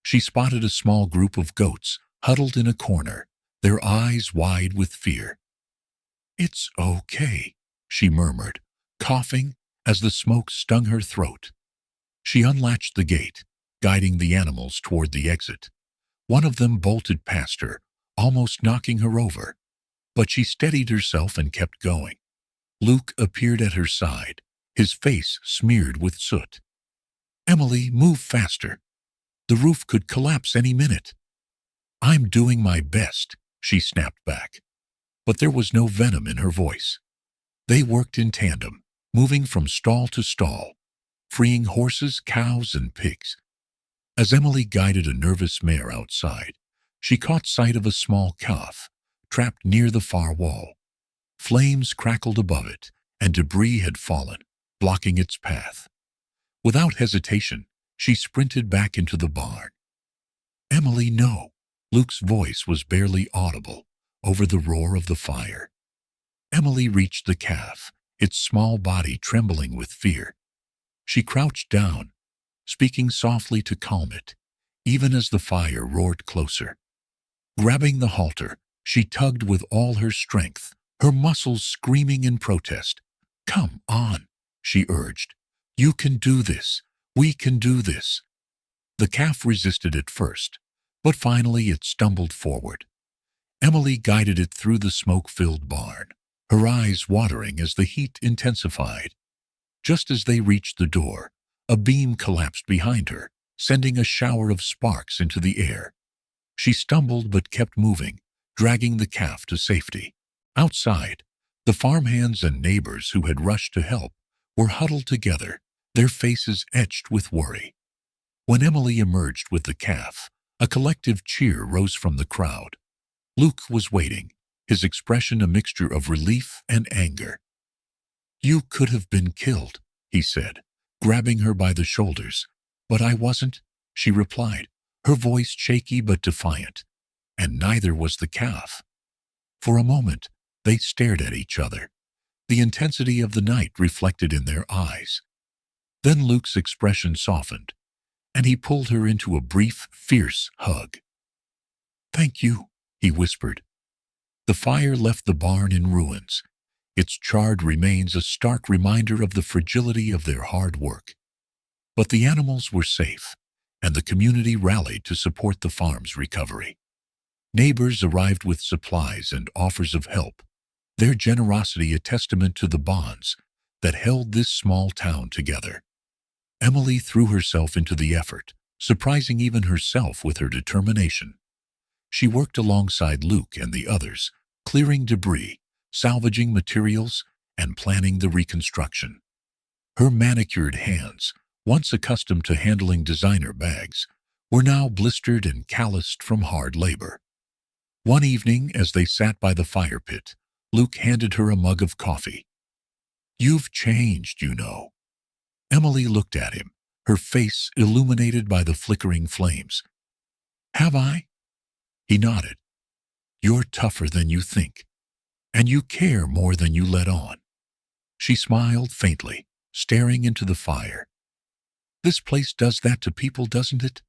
She spotted a small group of goats huddled in a corner, their eyes wide with fear. "It's okay," she murmured, coughing as the smoke stung her throat. She unlatched the gate, guiding the animals toward the exit. One of them bolted past her, almost knocking her over, but she steadied herself and kept going. Luke appeared at her side, his face smeared with soot. "Emily, move faster. The roof could collapse any minute." "I'm doing my best," she snapped back. But there was no venom in her voice. They worked in tandem, moving from stall to stall, freeing horses, cows, and pigs. As Emily guided a nervous mare outside, she caught sight of a small calf, trapped near the far wall. Flames crackled above it, and debris had fallen, blocking its path. Without hesitation, she sprinted back into the barn. "Emily, no!" Luke's voice was barely audible over the roar of the fire. Emily reached the calf, its small body trembling with fear. She crouched down, speaking softly to calm it, even as the fire roared closer. Grabbing the halter, she tugged with all her strength, her muscles screaming in protest. "Come on," she urged. "You can do this. We can do this." The calf resisted at first, but finally it stumbled forward. Emily guided it through the smoke-filled barn, her eyes watering as the heat intensified. Just as they reached the door, a beam collapsed behind her, sending a shower of sparks into the air. She stumbled but kept moving, dragging the calf to safety. Outside, the farmhands and neighbors who had rushed to help were huddled together, their faces etched with worry. When Emily emerged with the calf, a collective cheer rose from the crowd. Luke was waiting, his expression a mixture of relief and anger. "You could have been killed," he said, grabbing her by the shoulders. "But I wasn't," she replied, her voice shaky but defiant. "And neither was the calf." For a moment, they stared at each other, the intensity of the night reflected in their eyes. Then Luke's expression softened, and he pulled her into a brief, fierce hug. "Thank you," he whispered. The fire left the barn in ruins, its charred remains a stark reminder of the fragility of their hard work. But the animals were safe, and the community rallied to support the farm's recovery. Neighbors arrived with supplies and offers of help, their generosity a testament to the bonds that held this small town together. Emily threw herself into the effort, surprising even herself with her determination. She worked alongside Luke and the others, clearing debris, salvaging materials, and planning the reconstruction. Her manicured hands, once accustomed to handling designer bags, were now blistered and calloused from hard labor. One evening, as they sat by the fire pit, Luke handed her a mug of coffee. "You've changed, you know." Emily looked at him, her face illuminated by the flickering flames. "Have I?" He nodded. "You're tougher than you think, and you care more than you let on." She smiled faintly, staring into the fire. "This place does that to people, doesn't it?"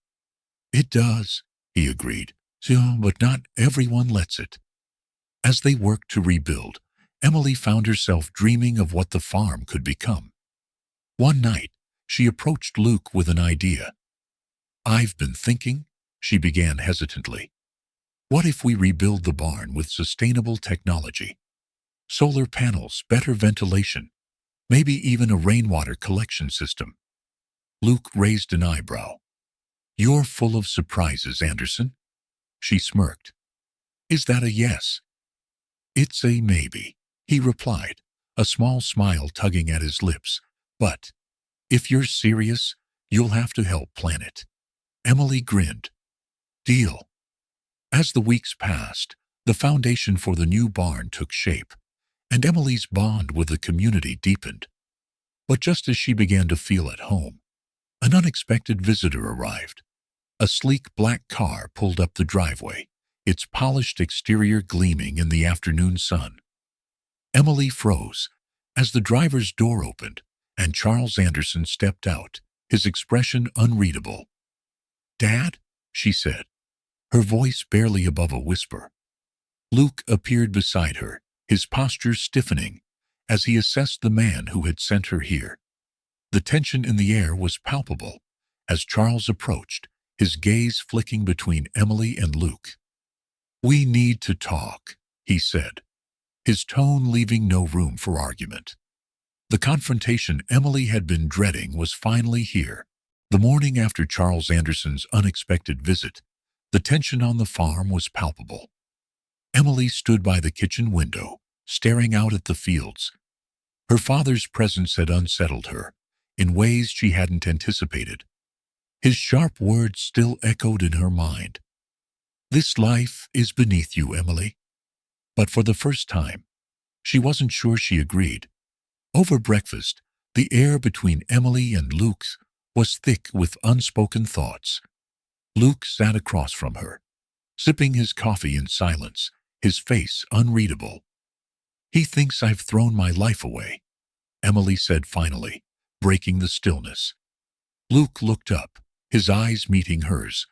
"It does," he agreed. "So, but not everyone lets it." As they worked to rebuild, Emily found herself dreaming of what the farm could become. One night, she approached Luke with an idea. "I've been thinking," she began hesitantly. "What if we rebuild the barn with sustainable technology? Solar panels, better ventilation, maybe even a rainwater collection system." Luke raised an eyebrow. "You're full of surprises, Anderson." She smirked. "Is that a yes?" "It's a maybe," he replied, a small smile tugging at his lips. "But if you're serious, you'll have to help plan it." Emily grinned. "Deal." As the weeks passed, the foundation for the new barn took shape, and Emily's bond with the community deepened. But just as she began to feel at home, an unexpected visitor arrived. A sleek black car pulled up the driveway, its polished exterior gleaming in the afternoon sun. Emily froze as the driver's door opened and Charles Anderson stepped out, his expression unreadable. "Dad?" she said, her voice barely above a whisper. Luke appeared beside her, his posture stiffening as he assessed the man who had sent her here. The tension in the air was palpable as Charles approached, his gaze flicking between Emily and Luke. "We need to talk," he said, his tone leaving no room for argument. The confrontation Emily had been dreading was finally here. The morning after Charles Anderson's unexpected visit, the tension on the farm was palpable. Emily stood by the kitchen window, staring out at the fields. Her father's presence had unsettled her in ways she hadn't anticipated. His sharp words still echoed in her mind. "This life is beneath you, Emily." But for the first time, she wasn't sure she agreed. Over breakfast, the air between Emily and Luke was thick with unspoken thoughts. Luke sat across from her, sipping his coffee in silence, his face unreadable. "He thinks I've thrown my life away," Emily said finally, breaking the stillness. Luke looked up, his eyes meeting hers.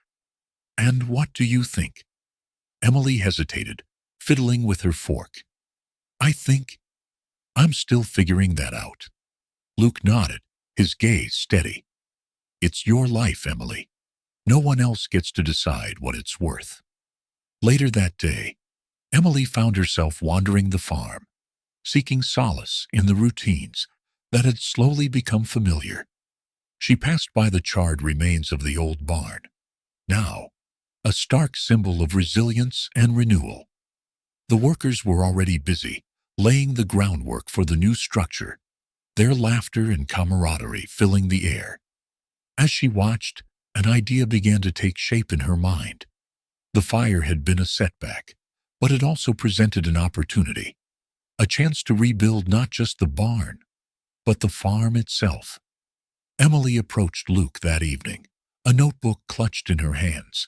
"And what do you think?" Emily hesitated, fiddling with her fork. "I think I'm still figuring that out." Luke nodded, his gaze steady. "It's your life, Emily. No one else gets to decide what it's worth." Later that day, Emily found herself wandering the farm, seeking solace in the routines that had slowly become familiar. She passed by the charred remains of the old barn, now a stark symbol of resilience and renewal. The workers were already busy, laying the groundwork for the new structure, their laughter and camaraderie filling the air. As she watched, an idea began to take shape in her mind. The fire had been a setback, but it also presented an opportunity, a chance to rebuild not just the barn, but the farm itself. Emily approached Luke that evening, a notebook clutched in her hands.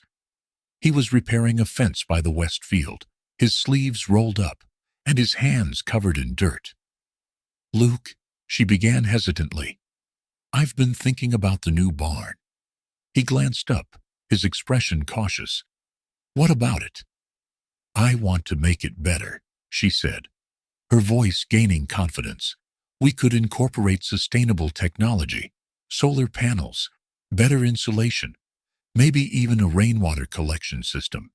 He was repairing a fence by the west field, his sleeves rolled up and his hands covered in dirt. "Luke," she began hesitantly, "I've been thinking about the new barn." He glanced up, his expression cautious. "What about it?" "I want to make it better," she said, her voice gaining confidence. "We could incorporate sustainable technology, solar panels, better insulation, maybe even a rainwater collection system.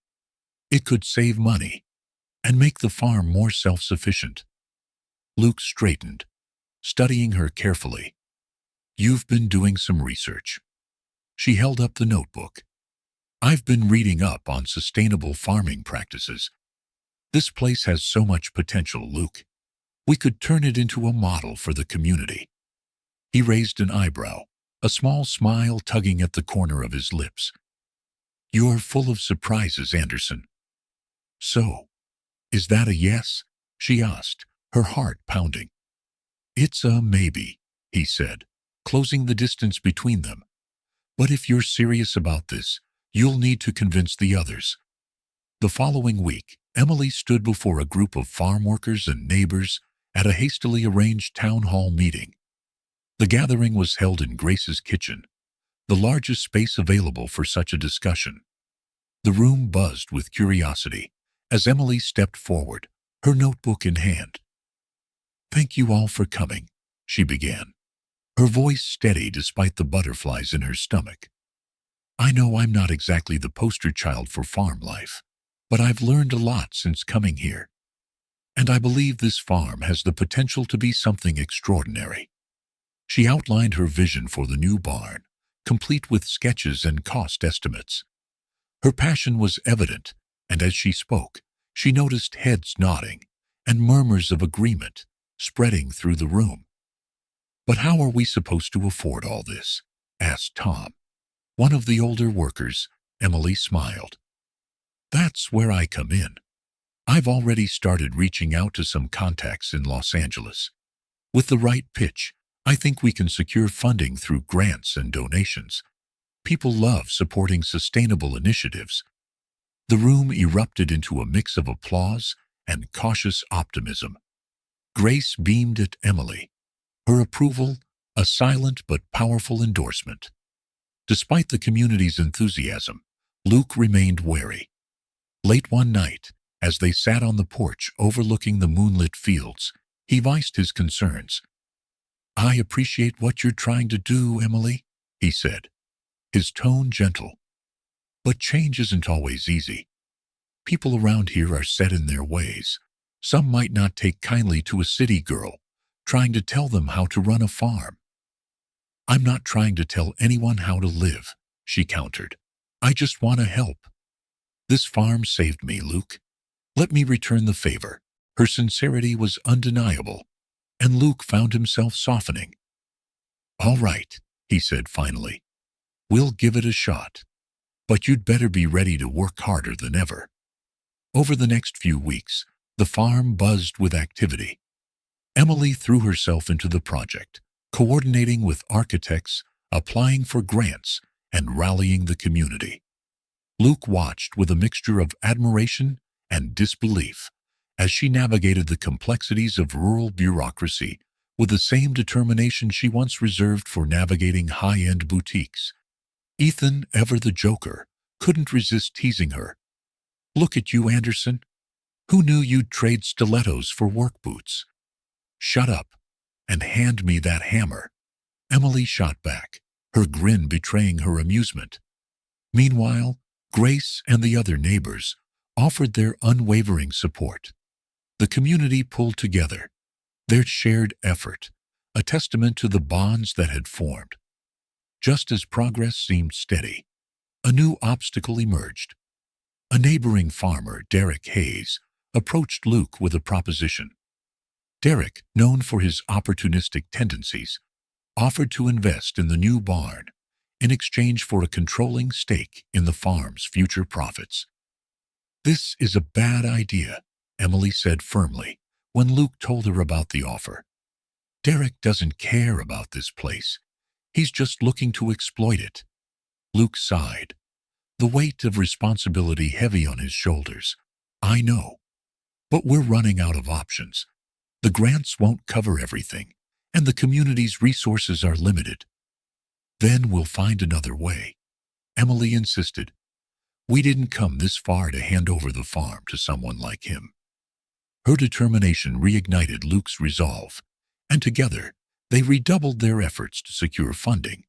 It could save money and make the farm more self-sufficient." Luke straightened, studying her carefully. You've been doing some research. She held up the notebook. I've been reading up on sustainable farming practices. This place has so much potential, Luke. We could turn it into a model for the community. He raised an eyebrow, a small smile tugging at the corner of his lips. You're full of surprises, Anderson. So, is that a yes? She asked, her heart pounding. It's a maybe, he said, closing the distance between them. But if you're serious about this, you'll need to convince the others. The following week, Emily stood before a group of farm workers and neighbors at a hastily arranged town hall meeting. The gathering was held in Grace's kitchen, the largest space available for such a discussion. The room buzzed with curiosity as Emily stepped forward, her notebook in hand. Thank you all for coming, she began, her voice steady despite the butterflies in her stomach. I know I'm not exactly the poster child for farm life, but I've learned a lot since coming here. And I believe this farm has the potential to be something extraordinary. She outlined her vision for the new barn, complete with sketches and cost estimates. Her passion was evident, and as she spoke, she noticed heads nodding and murmurs of agreement spreading through the room. But how are we supposed to afford all this? Asked Tom. One of the older workers. Emily smiled. That's where I come in. I've already started reaching out to some contacts in Los Angeles. With the right pitch, I think we can secure funding through grants and donations. People love supporting sustainable initiatives. The room erupted into a mix of applause and cautious optimism. Grace beamed at Emily, her approval a silent but powerful endorsement. Despite the community's enthusiasm, Luke remained wary. Late one night, as they sat on the porch overlooking the moonlit fields, he voiced his concerns. I appreciate what you're trying to do, Emily, he said, his tone gentle. But change isn't always easy. People around here are set in their ways. Some might not take kindly to a city girl trying to tell them how to run a farm. I'm not trying to tell anyone how to live, she countered. I just want to help. This farm saved me, Luke. Let me return the favor. Her sincerity was undeniable, and Luke found himself softening. All right, he said finally. We'll give it a shot. But you'd better be ready to work harder than ever. Over the next few weeks, the farm buzzed with activity. Emily threw herself into the project, coordinating with architects, applying for grants, and rallying the community. Luke watched with a mixture of admiration and disbelief as she navigated the complexities of rural bureaucracy with the same determination she once reserved for navigating high-end boutiques. Ethan, ever the joker, couldn't resist teasing her. Look at you, Anderson. Who knew you'd trade stilettos for work boots? Shut up and hand me that hammer. Emily shot back, her grin betraying her amusement. Meanwhile, Grace and the other neighbors offered their unwavering support. The community pulled together, their shared effort, a testament to the bonds that had formed. Just as progress seemed steady, a new obstacle emerged. A neighboring farmer, Derek Hayes, approached Luke with a proposition. Derek, known for his opportunistic tendencies, offered to invest in the new barn in exchange for a controlling stake in the farm's future profits. This is a bad idea, Emily said firmly when Luke told her about the offer. Derek doesn't care about this place. He's just looking to exploit it. Luke sighed, the weight of responsibility heavy on his shoulders. I know, but we're running out of options. The grants won't cover everything, and the community's resources are limited. Then we'll find another way, Emily insisted. We didn't come this far to hand over the farm to someone like him. Her determination reignited Luke's resolve, and together they redoubled their efforts to secure funding.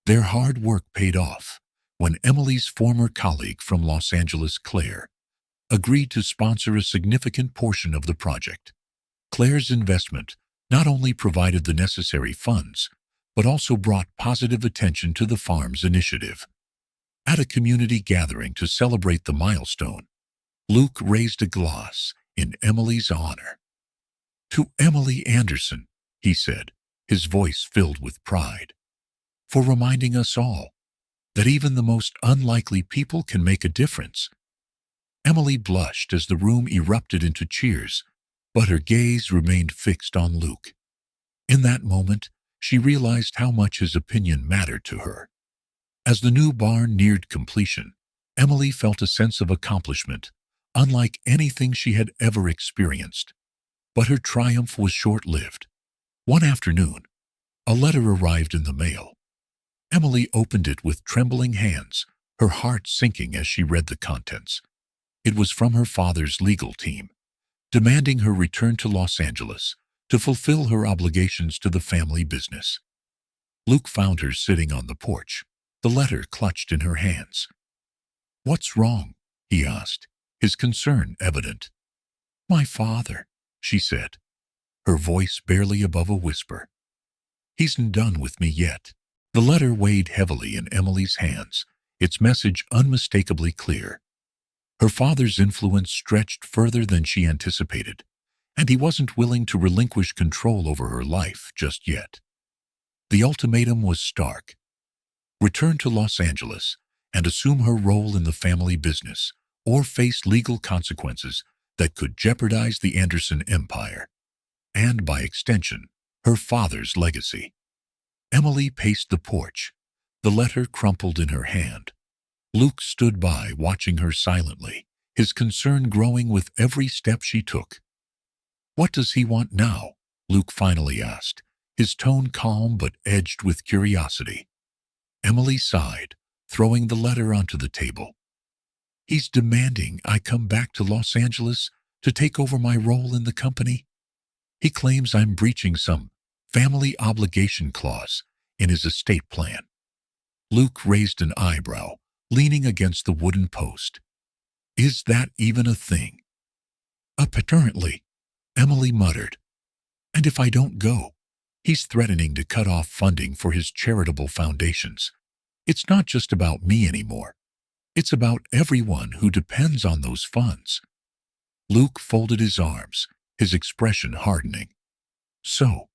Their hard work paid off when Emily's former colleague from Los Angeles, Claire, agreed to sponsor a significant portion of the project. Claire's investment not only provided the necessary funds, but also brought positive attention to the farm's initiative. At a community gathering to celebrate the milestone, Luke raised a glass in Emily's honor. "To Emily Anderson," he said, his voice filled with pride, "for reminding us all that even the most unlikely people can make a difference." Emily blushed as the room erupted into cheers, but her gaze remained fixed on Luke. In that moment, she realized how much his opinion mattered to her. As the new barn neared completion, Emily felt a sense of accomplishment, unlike anything she had ever experienced. But her triumph was short-lived. One afternoon, a letter arrived in the mail. Emily opened it with trembling hands, her heart sinking as she read the contents. It was from her father's legal team, demanding her return to Los Angeles to fulfill her obligations to the family business. Luke found her sitting on the porch, the letter clutched in her hands. "What's wrong?" he asked, his concern evident. "My father," she said, her voice barely above a whisper. "He's not done with me yet." The letter weighed heavily in Emily's hands, its message unmistakably clear. Her father's influence stretched further than she anticipated, and he wasn't willing to relinquish control over her life just yet. The ultimatum was stark: return to Los Angeles and assume her role in the family business, or face legal consequences that could jeopardize the Anderson empire, and by extension, her father's legacy. Emily paced the porch, the letter crumpled in her hand. Luke stood by, watching her silently, his concern growing with every step she took. "What does he want now?" Luke finally asked, his tone calm but edged with curiosity. Emily sighed, throwing the letter onto the table. "He's demanding I come back to Los Angeles to take over my role in the company. He claims I'm breaching some family obligation clause in his estate plan." Luke raised an eyebrow, leaning against the wooden post. "Is that even a thing?" "Apparently," Emily muttered. "And if I don't go, he's threatening to cut off funding for his charitable foundations. It's not just about me anymore. It's about everyone who depends on those funds." Luke folded his arms, his expression hardening. "So,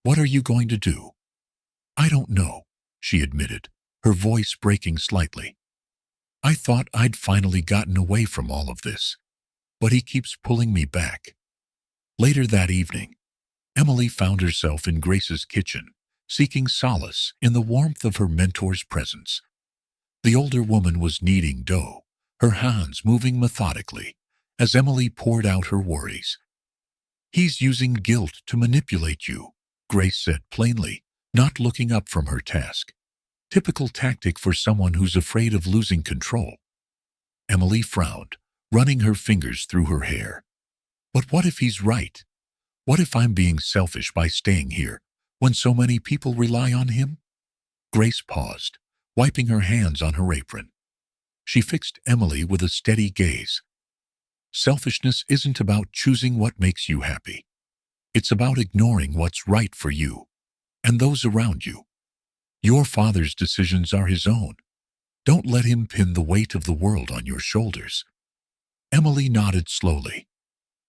what are you going to do?" "I don't know," she admitted, her voice breaking slightly. "I thought I'd finally gotten away from all of this, but he keeps pulling me back." Later that evening, Emily found herself in Grace's kitchen, seeking solace in the warmth of her mentor's presence. The older woman was kneading dough, her hands moving methodically, as Emily poured out her worries. "He's using guilt to manipulate you," Grace said plainly, not looking up from her task. "Typical tactic for someone who's afraid of losing control." Emily frowned, running her fingers through her hair. "But what if he's right? What if I'm being selfish by staying here when so many people rely on him?" Grace paused, wiping her hands on her apron. She fixed Emily with a steady gaze. "Selfishness isn't about choosing what makes you happy. It's about ignoring what's right for you and those around you. Your father's decisions are his own. Don't let him pin the weight of the world on your shoulders." Emily nodded slowly,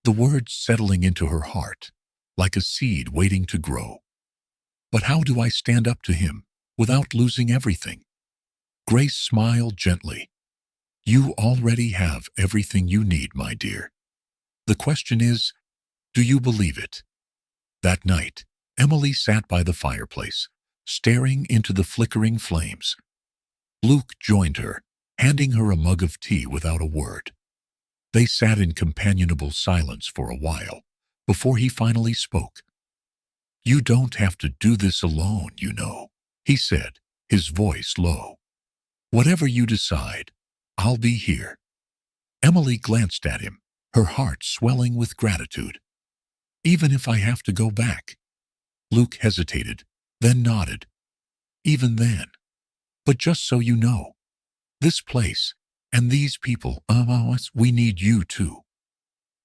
the words settling into her heart, like a seed waiting to grow. "But how do I stand up to him without losing everything?" Grace smiled gently. "You already have everything you need, my dear. The question is, do you believe it?" That night, Emily sat by the fireplace, staring into the flickering flames. Luke joined her, handing her a mug of tea without a word. They sat in companionable silence for a while, before he finally spoke. "You don't have to do this alone, you know," he said, his voice low. "Whatever you decide, I'll be here." Emily glanced at him, her heart swelling with gratitude. "Even if I have to go back?" Luke hesitated, then nodded. "Even then. But just so you know, this place and these people, we need you too."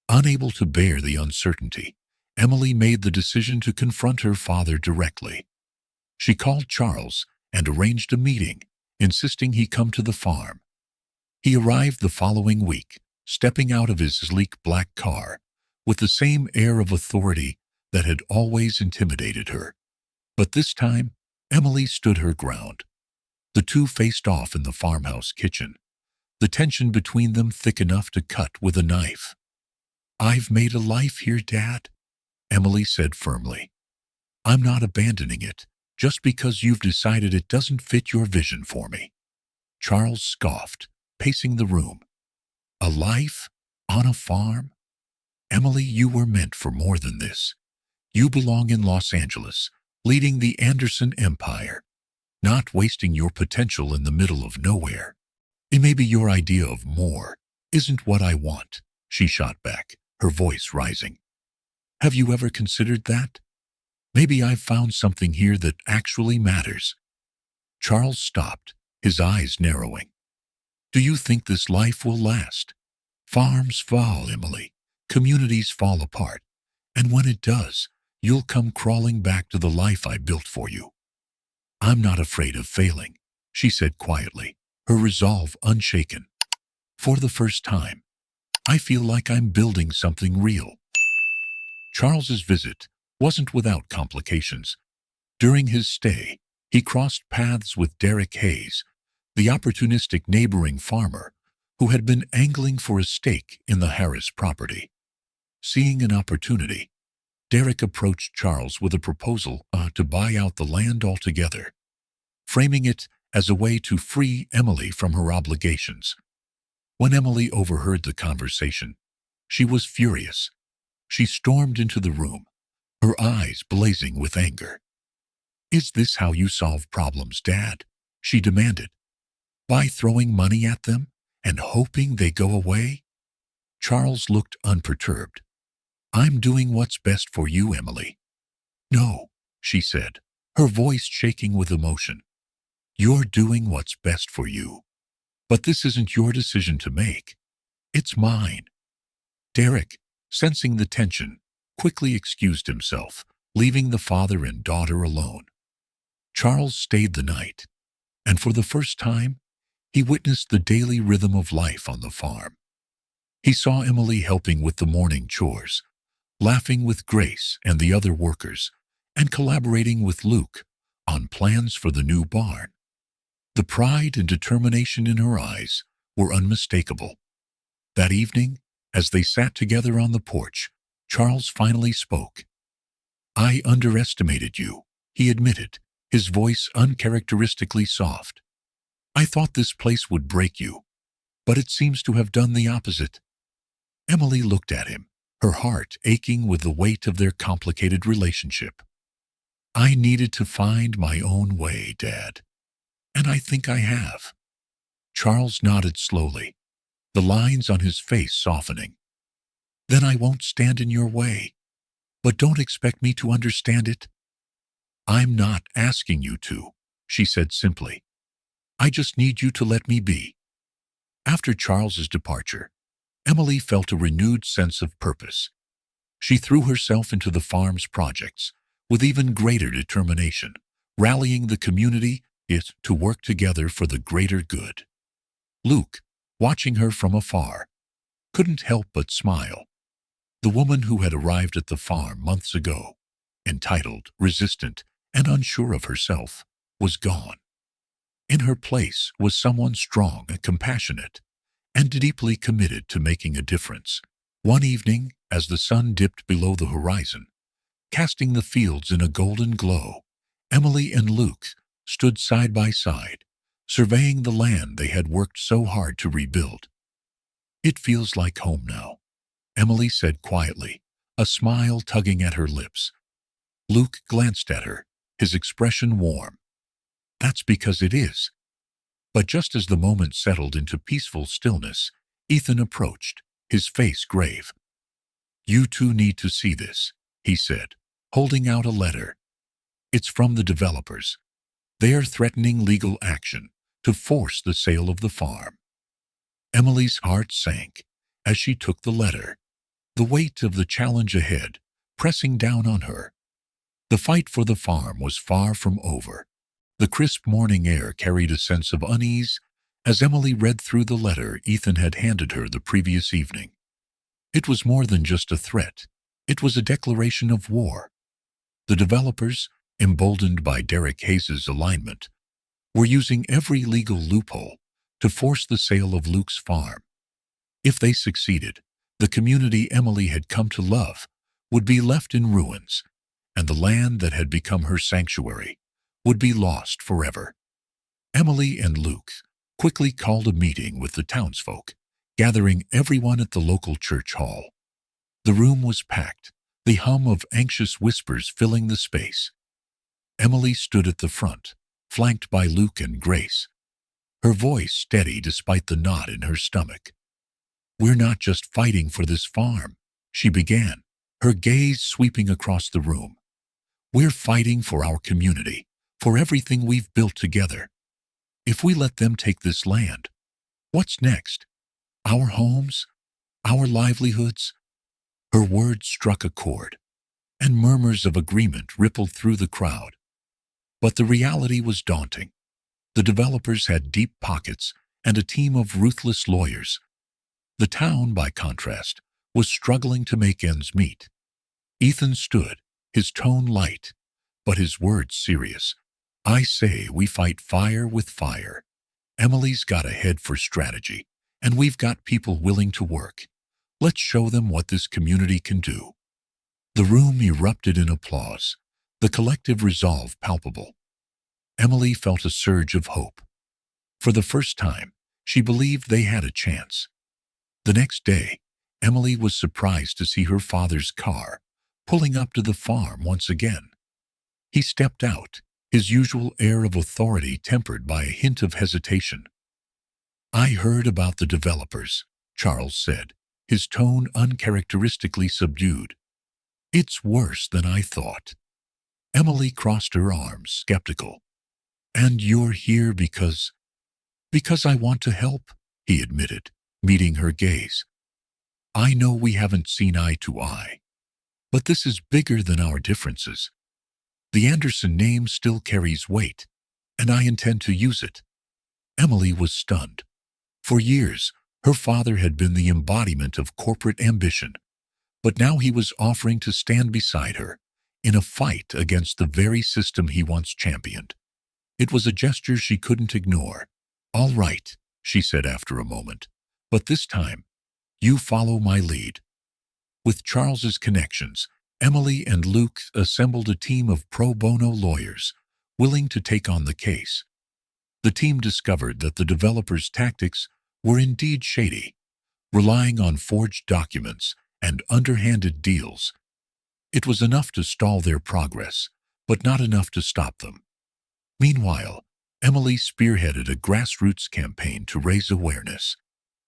Unable to bear the uncertainty, Emily made the decision to confront her father directly. She called Charles and arranged a meeting, insisting he come to the farm. He arrived the following week, stepping out of his sleek black car with the same air of authority that had always intimidated her. But this time, Emily stood her ground. The two faced off in the farmhouse kitchen, the tension between them thick enough to cut with a knife. "I've made a life here, Dad," Emily said firmly. "I'm not abandoning it just because you've decided it doesn't fit your vision for me." Charles scoffed, pacing the room. "A life? On a farm? Emily, you were meant for more than this. You belong in Los Angeles, leading the Anderson empire, not wasting your potential in the middle of nowhere." "It may be your idea of more isn't what I want," she shot back, her voice rising. "Have you ever considered that? Maybe I've found something here that actually matters." Charles stopped, his eyes narrowing. "Do you think this life will last? Farms fall, Emily. Communities fall apart. And when it does, you'll come crawling back to the life I built for you." "I'm not afraid of failing," she said quietly, her resolve unshaken. "For the first time, I feel like I'm building something real." Charles's visit wasn't without complications. During his stay, he crossed paths with Derek Hayes, the opportunistic neighboring farmer who had been angling for a stake in the Heiress property. Seeing an opportunity, Derek approached Charles with a proposal to buy out the land altogether, framing it as a way to free Emily from her obligations. When Emily overheard the conversation, she was furious. She stormed into the room, her eyes blazing with anger. "Is this how you solve problems, Dad?" she demanded. "By throwing money at them and hoping they go away?" Charles looked unperturbed. "I'm doing what's best for you, Emily." "No," she said, her voice shaking with emotion. "You're doing what's best for you. But this isn't your decision to make. It's mine." Derek, sensing the tension, quickly excused himself, leaving the father and daughter alone. Charles stayed the night, and for the first time, he witnessed the daily rhythm of life on the farm. He saw Emily helping with the morning chores, laughing with Grace and the other workers, and collaborating with Luke on plans for the new barn. The pride and determination in her eyes were unmistakable. That evening, as they sat together on the porch, Charles finally spoke. "I underestimated you," he admitted, his voice uncharacteristically soft. "I thought this place would break you, but it seems to have done the opposite." Emily looked at him, her heart aching with the weight of their complicated relationship. "I needed to find my own way, Dad. And I think I have." Charles nodded slowly, the lines on his face softening. "Then I won't stand in your way. But don't expect me to understand it." "I'm not asking you to," she said simply. "I just need you to let me be." After Charles's departure, Emily felt a renewed sense of purpose. She threw herself into the farm's projects with even greater determination, rallying the community to work together for the greater good. Luke, watching her from afar, couldn't help but smile. The woman who had arrived at the farm months ago, entitled, resistant, and unsure of herself, was gone. In her place was someone strong and compassionate, and deeply committed to making a difference. One evening, as the sun dipped below the horizon, casting the fields in a golden glow, Emily and Luke stood side by side, surveying the land they had worked so hard to rebuild. "It feels like home now," Emily said quietly, a smile tugging at her lips. Luke glanced at her, his expression warm. "That's because it is." But just as the moment settled into peaceful stillness, Ethan approached, his face grave. "You two need to see this," he said, holding out a letter. "It's from the developers. They are threatening legal action to force the sale of the farm." Emily's heart sank as she took the letter, the weight of the challenge ahead pressing down on her. The fight for the farm was far from over. The crisp morning air carried a sense of unease as Emily read through the letter Ethan had handed her the previous evening. It was more than just a threat. It was a declaration of war. The developers, emboldened by Derek Hayes' alignment, were using every legal loophole to force the sale of Luke's farm. If they succeeded, the community Emily had come to love would be left in ruins, and the land that had become her sanctuary would be lost forever. Emily and Luke quickly called a meeting with the townsfolk, gathering everyone at the local church hall. The room was packed, the hum of anxious whispers filling the space. Emily stood at the front, flanked by Luke and Grace, her voice steady despite the knot in her stomach. "We're not just fighting for this farm," she began, her gaze sweeping across the room. "We're fighting for our community, for everything we've built together. If we let them take this land, what's next? Our homes? Our livelihoods?" Her words struck a chord, and murmurs of agreement rippled through the crowd. But the reality was daunting. The developers had deep pockets and a team of ruthless lawyers. The town, by contrast, was struggling to make ends meet. Ethan stood, his tone light, but his words serious. "I say we fight fire with fire. Emily's got a head for strategy, and we've got people willing to work. Let's show them what this community can do." The room erupted in applause, the collective resolve palpable. Emily felt a surge of hope. For the first time, she believed they had a chance. The next day, Emily was surprised to see her father's car pulling up to the farm once again. He stepped out, his usual air of authority tempered by a hint of hesitation. "I heard about the developers," Charles said, his tone uncharacteristically subdued. "It's worse than I thought." Emily crossed her arms, skeptical. "And you're here because I want to help," he admitted, meeting her gaze. "I know we haven't seen eye to eye, but this is bigger than our differences. The Anderson name still carries weight, and I intend to use it." Emily was stunned. For years, her father had been the embodiment of corporate ambition, but now he was offering to stand beside her in a fight against the very system he once championed. It was a gesture she couldn't ignore. "All right," she said after a moment, "but this time, you follow my lead." With Charles's connections, Emily and Luke assembled a team of pro bono lawyers willing to take on the case. The team discovered that the developers' tactics were indeed shady, relying on forged documents and underhanded deals. It was enough to stall their progress, but not enough to stop them. Meanwhile, Emily spearheaded a grassroots campaign to raise awareness.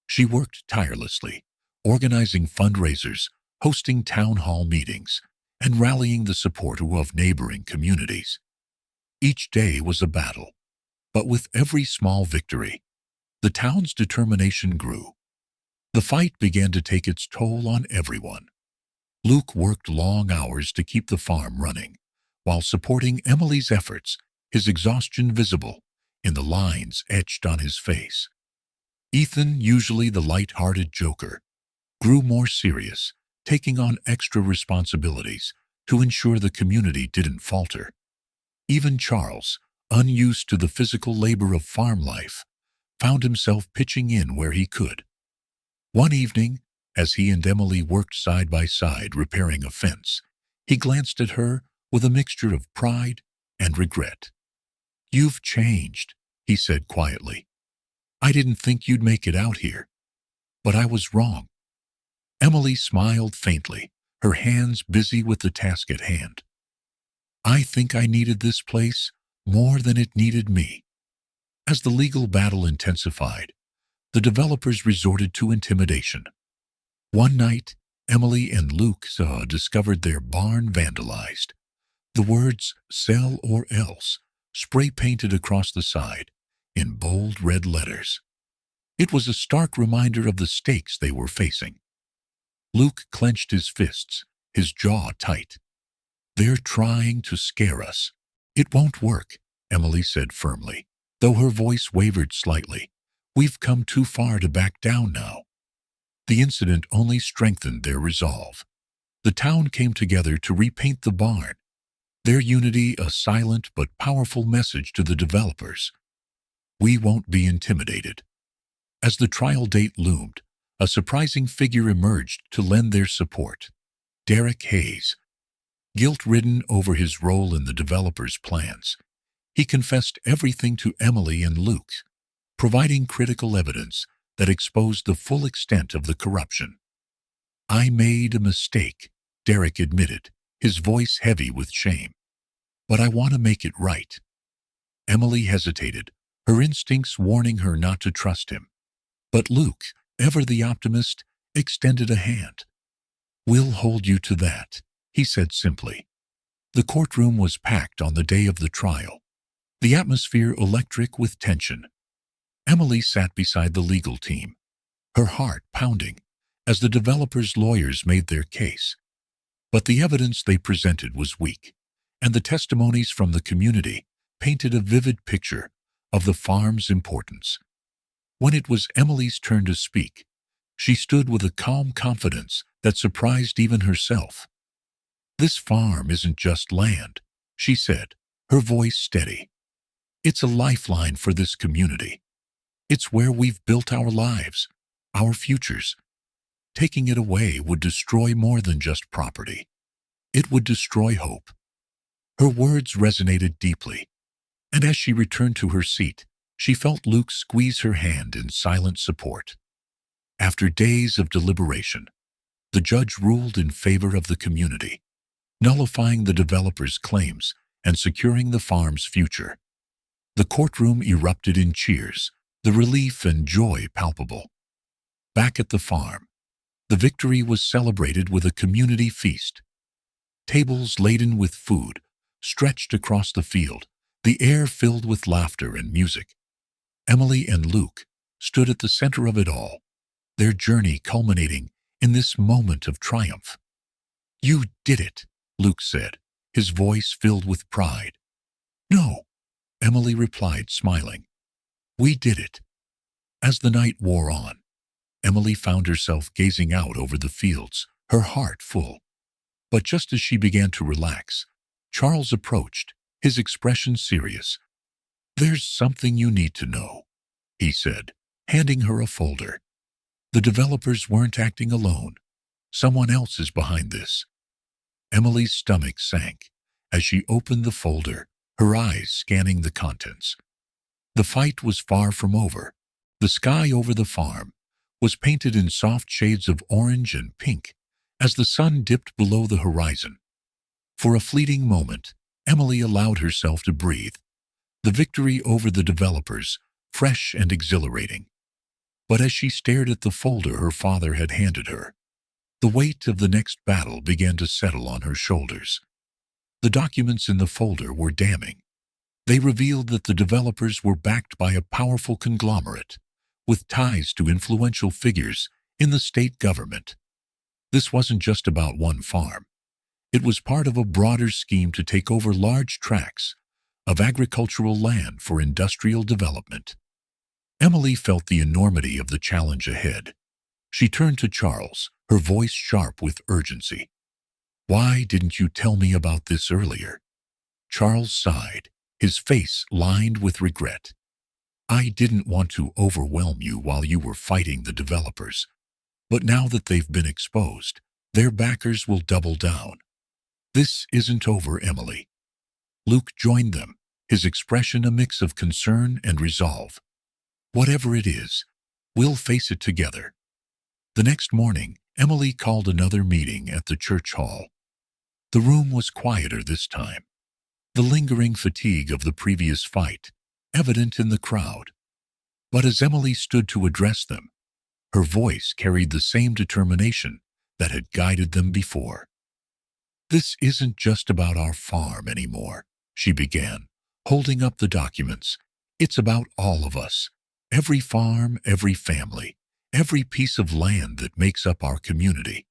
She worked tirelessly, organizing fundraisers, hosting town hall meetings, and rallying the support of neighboring communities. Each day was a battle, but with every small victory, the town's determination grew. The fight began to take its toll on everyone. Luke worked long hours to keep the farm running, while supporting Emily's efforts, his exhaustion visible in the lines etched on his face. Ethan, usually the light-hearted joker, grew more serious, taking on extra responsibilities to ensure the community didn't falter. Even Charles, unused to the physical labor of farm life, found himself pitching in where he could. One evening, as he and Emily worked side by side repairing a fence, he glanced at her with a mixture of pride and regret. "You've changed," he said quietly. "I didn't think you'd make it out here, but I was wrong." Emily smiled faintly, her hands busy with the task at hand. "I think I needed this place more than it needed me." As the legal battle intensified, the developers resorted to intimidation. One night, Emily and Luke discovered their barn vandalized. The words "sell or else" spray-painted across the side in bold red letters. It was a stark reminder of the stakes they were facing. Luke clenched his fists, his jaw tight. They're trying to scare us. It won't work, Emily said firmly, though her voice wavered slightly. We've come too far to back down now. The incident only strengthened their resolve. The town came together to repaint the barn, their unity a silent but powerful message to the developers. We won't be intimidated. As the trial date loomed, a surprising figure emerged to lend their support. Derek Hayes. Guilt-ridden over his role in the developers' plans, he confessed everything to Emily and Luke, providing critical evidence that exposed the full extent of the corruption. I made a mistake, Derek admitted, his voice heavy with shame. But I want to make it right. Emily hesitated, her instincts warning her not to trust him. But Luke, ever the optimist, extended a hand. We'll hold you to that, he said simply. The courtroom was packed on the day of the trial, the atmosphere electric with tension. Emily sat beside the legal team, her heart pounding as the developers' lawyers made their case. But the evidence they presented was weak, and the testimonies from the community painted a vivid picture of the farm's importance. When it was Emily's turn to speak, she stood with a calm confidence that surprised even herself. This farm isn't just land, she said, her voice steady. It's a lifeline for this community. It's where we've built our lives, our futures. Taking it away would destroy more than just property. It would destroy hope. Her words resonated deeply, and as she returned to her seat, she felt Luke squeeze her hand in silent support. After days of deliberation, the judge ruled in favor of the community, nullifying the developers' claims and securing the farm's future. The courtroom erupted in cheers, the relief and joy palpable. Back at the farm, the victory was celebrated with a community feast. Tables laden with food stretched across the field, the air filled with laughter and music. Emily and Luke stood at the center of it all, their journey culminating in this moment of triumph. You did it, Luke said, his voice filled with pride. No, Emily replied, smiling. We did it. As the night wore on, Emily found herself gazing out over the fields, her heart full. But just as she began to relax, Charles approached, his expression serious. There's something you need to know, he said, handing her a folder. The developers weren't acting alone. Someone else is behind this. Emily's stomach sank as she opened the folder, her eyes scanning the contents. The fight was far from over. The sky over the farm was painted in soft shades of orange and pink as the sun dipped below the horizon. For a fleeting moment, Emily allowed herself to breathe. The victory over the developers, fresh and exhilarating. But as she stared at the folder her father had handed her, the weight of the next battle began to settle on her shoulders. The documents in the folder were damning. They revealed that the developers were backed by a powerful conglomerate, with ties to influential figures in the state government. This wasn't just about one farm. It was part of a broader scheme to take over large tracts of agricultural land for industrial development. Emily felt the enormity of the challenge ahead. She turned to Charles, her voice sharp with urgency. Why didn't you tell me about this earlier? Charles sighed, his face lined with regret. I didn't want to overwhelm you while you were fighting the developers. But now that they've been exposed, their backers will double down. This isn't over, Emily. Luke joined them, his expression a mix of concern and resolve. Whatever it is, we'll face it together. The next morning, Emily called another meeting at the church hall. The room was quieter this time, the lingering fatigue of the previous fight evident in the crowd. But as Emily stood to address them, her voice carried the same determination that had guided them before. This isn't just about our farm anymore, she began, holding up the documents. It's about all of us, every farm, every family, every piece of land that makes up our community.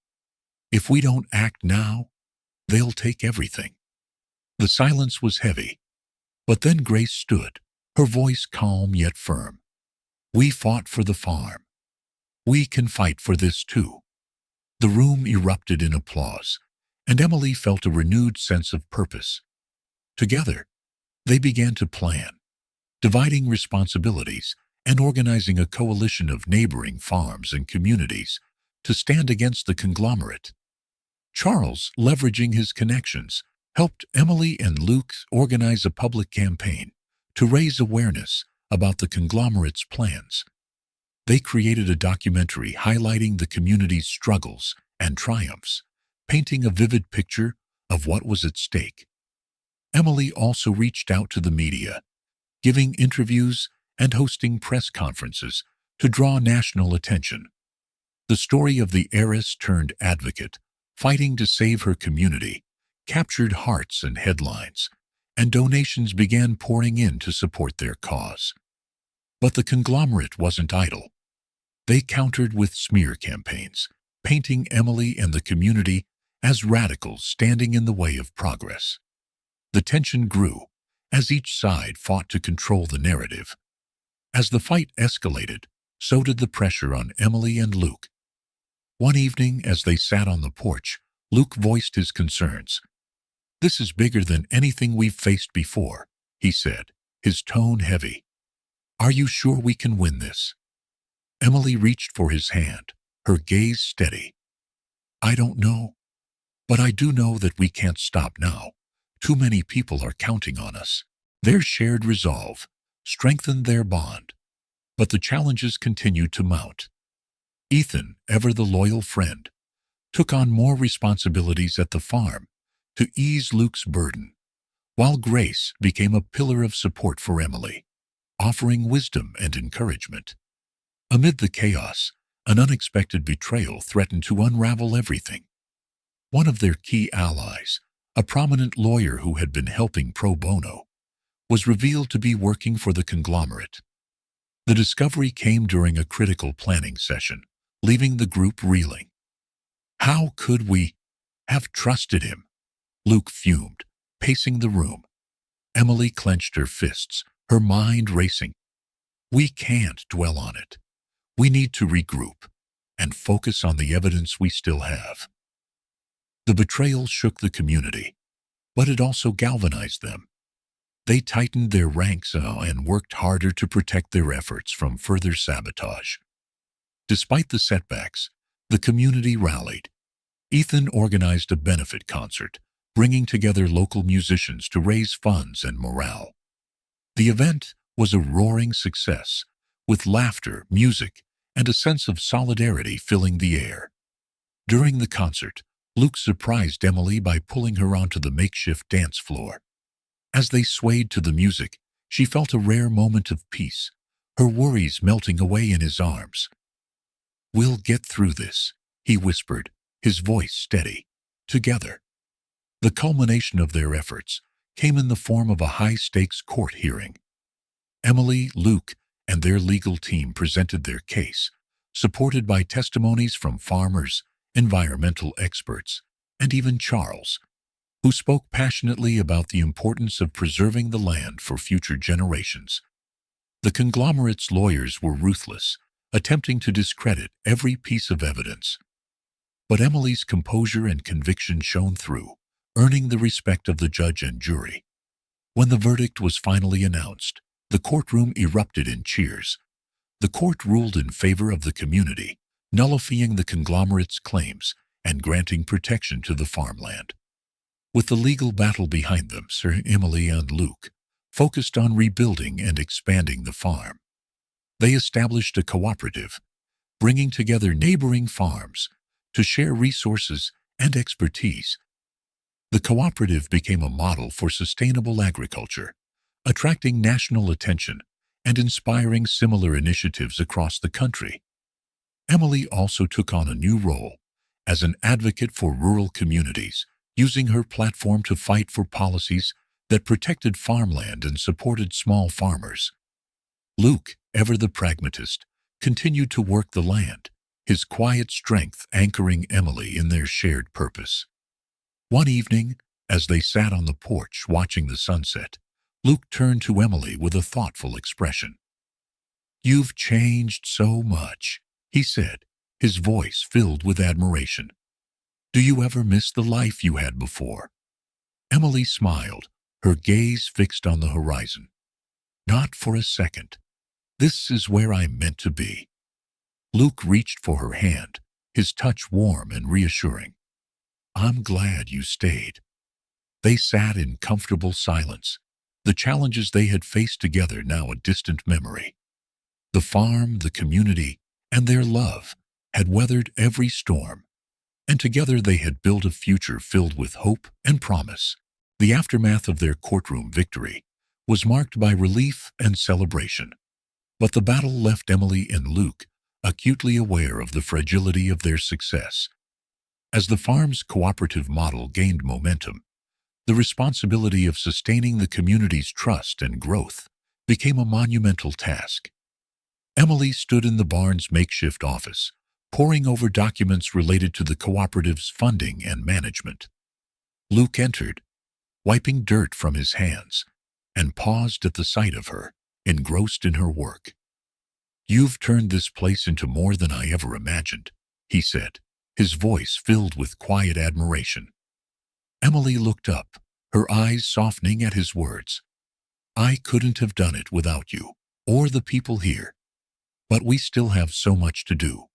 If we don't act now, they'll take everything. The silence was heavy, but then Grace stood, her voice calm yet firm. "We fought for the farm. We can fight for this too." The room erupted in applause, and Emily felt a renewed sense of purpose. Together, they began to plan, dividing responsibilities and organizing a coalition of neighboring farms and communities to stand against the conglomerate. Charles, leveraging his connections, helped Emily and Luke organize a public campaign to raise awareness about the conglomerate's plans. They created a documentary highlighting the community's struggles and triumphs, painting a vivid picture of what was at stake. Emily also reached out to the media, giving interviews and hosting press conferences to draw national attention. The story of the heiress turned advocate, fighting to save her community, captured hearts and headlines, and donations began pouring in to support their cause. But the conglomerate wasn't idle. They countered with smear campaigns, painting Emily and the community as radicals standing in the way of progress. The tension grew as each side fought to control the narrative. As the fight escalated, so did the pressure on Emily and Luke. One evening, as they sat on the porch, Luke voiced his concerns. "This is bigger than anything we've faced before," he said, his tone heavy. "Are you sure we can win this?" Emily reached for his hand, her gaze steady. "I don't know, but I do know that we can't stop now. Too many people are counting on us." Their shared resolve strengthened their bond, but the challenges continued to mount. Ethan, ever the loyal friend, took on more responsibilities at the farm to ease Luke's burden, while Grace became a pillar of support for Emily, offering wisdom and encouragement. Amid the chaos, an unexpected betrayal threatened to unravel everything. One of their key allies, a prominent lawyer who had been helping pro bono, was revealed to be working for the conglomerate. The discovery came during a critical planning session, leaving the group reeling. "How could we have trusted him?" Luke fumed, pacing the room. Emily clenched her fists, her mind racing. "We can't dwell on it. We need to regroup and focus on the evidence we still have." The betrayal shook the community, but it also galvanized them. They tightened their ranks and worked harder to protect their efforts from further sabotage. Despite the setbacks, the community rallied. Ethan organized a benefit concert, bringing together local musicians to raise funds and morale. The event was a roaring success, with laughter, music, and a sense of solidarity filling the air. During the concert, Luke surprised Emily by pulling her onto the makeshift dance floor. As they swayed to the music, she felt a rare moment of peace, her worries melting away in his arms. "We'll get through this," he whispered, his voice steady. "Together." The culmination of their efforts came in the form of a high-stakes court hearing. Emily, Luke, and their legal team presented their case, supported by testimonies from farmers, environmental experts, and even Charles, who spoke passionately about the importance of preserving the land for future generations. The conglomerate's lawyers were ruthless, attempting to discredit every piece of evidence. But Emily's composure and conviction shone through, earning the respect of the judge and jury. When the verdict was finally announced, the courtroom erupted in cheers. The court ruled in favor of the community, nullifying the conglomerate's claims and granting protection to the farmland. With the legal battle behind them, Sir Emily and Luke focused on rebuilding and expanding the farm. They established a cooperative, bringing together neighboring farms to share resources and expertise. The cooperative became a model for sustainable agriculture, attracting national attention and inspiring similar initiatives across the country. Emily also took on a new role as an advocate for rural communities, using her platform to fight for policies that protected farmland and supported small farmers. Luke, ever the pragmatist, continued to work the land, his quiet strength anchoring Emily in their shared purpose. One evening, As they sat on the porch watching the sunset, Luke turned to Emily with a thoughtful expression. "You've changed so much," he said, his voice filled with admiration. "Do you ever miss the life you had before?" Emily smiled, her gaze fixed on the horizon. "Not for a second. This is where I'm meant to be." Luke reached for her hand, his touch warm and reassuring. "I'm glad you stayed." They sat in comfortable silence, the challenges they had faced together now a distant memory. The farm, the community, and their love had weathered every storm, and together they had built a future filled with hope and promise. The aftermath of their courtroom victory was marked by relief and celebration. But the battle left Emily and Luke acutely aware of the fragility of their success. As the farm's cooperative model gained momentum, the responsibility of sustaining the community's trust and growth became a monumental task. Emily stood in the barn's makeshift office, poring over documents related to the cooperative's funding and management. Luke entered, wiping dirt from his hands, and paused at the sight of her, engrossed in her work. "You've turned this place into more than I ever imagined," he said, his voice filled with quiet admiration. Emily looked up, her eyes softening at his words. "I couldn't have done it without you, or the people here. But we still have so much to do."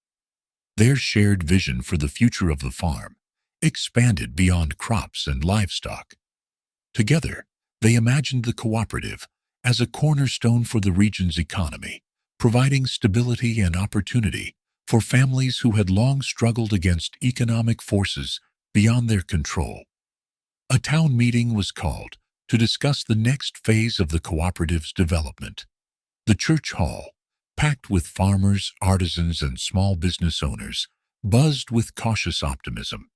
Their shared vision for the future of the farm expanded beyond crops and livestock. Together, they imagined the cooperative as a cornerstone for the region's economy, providing stability and opportunity for families who had long struggled against economic forces beyond their control. A town meeting was called to discuss the next phase of the cooperative's development. The church hall, packed with farmers, artisans, and small business owners, buzzed with cautious optimism.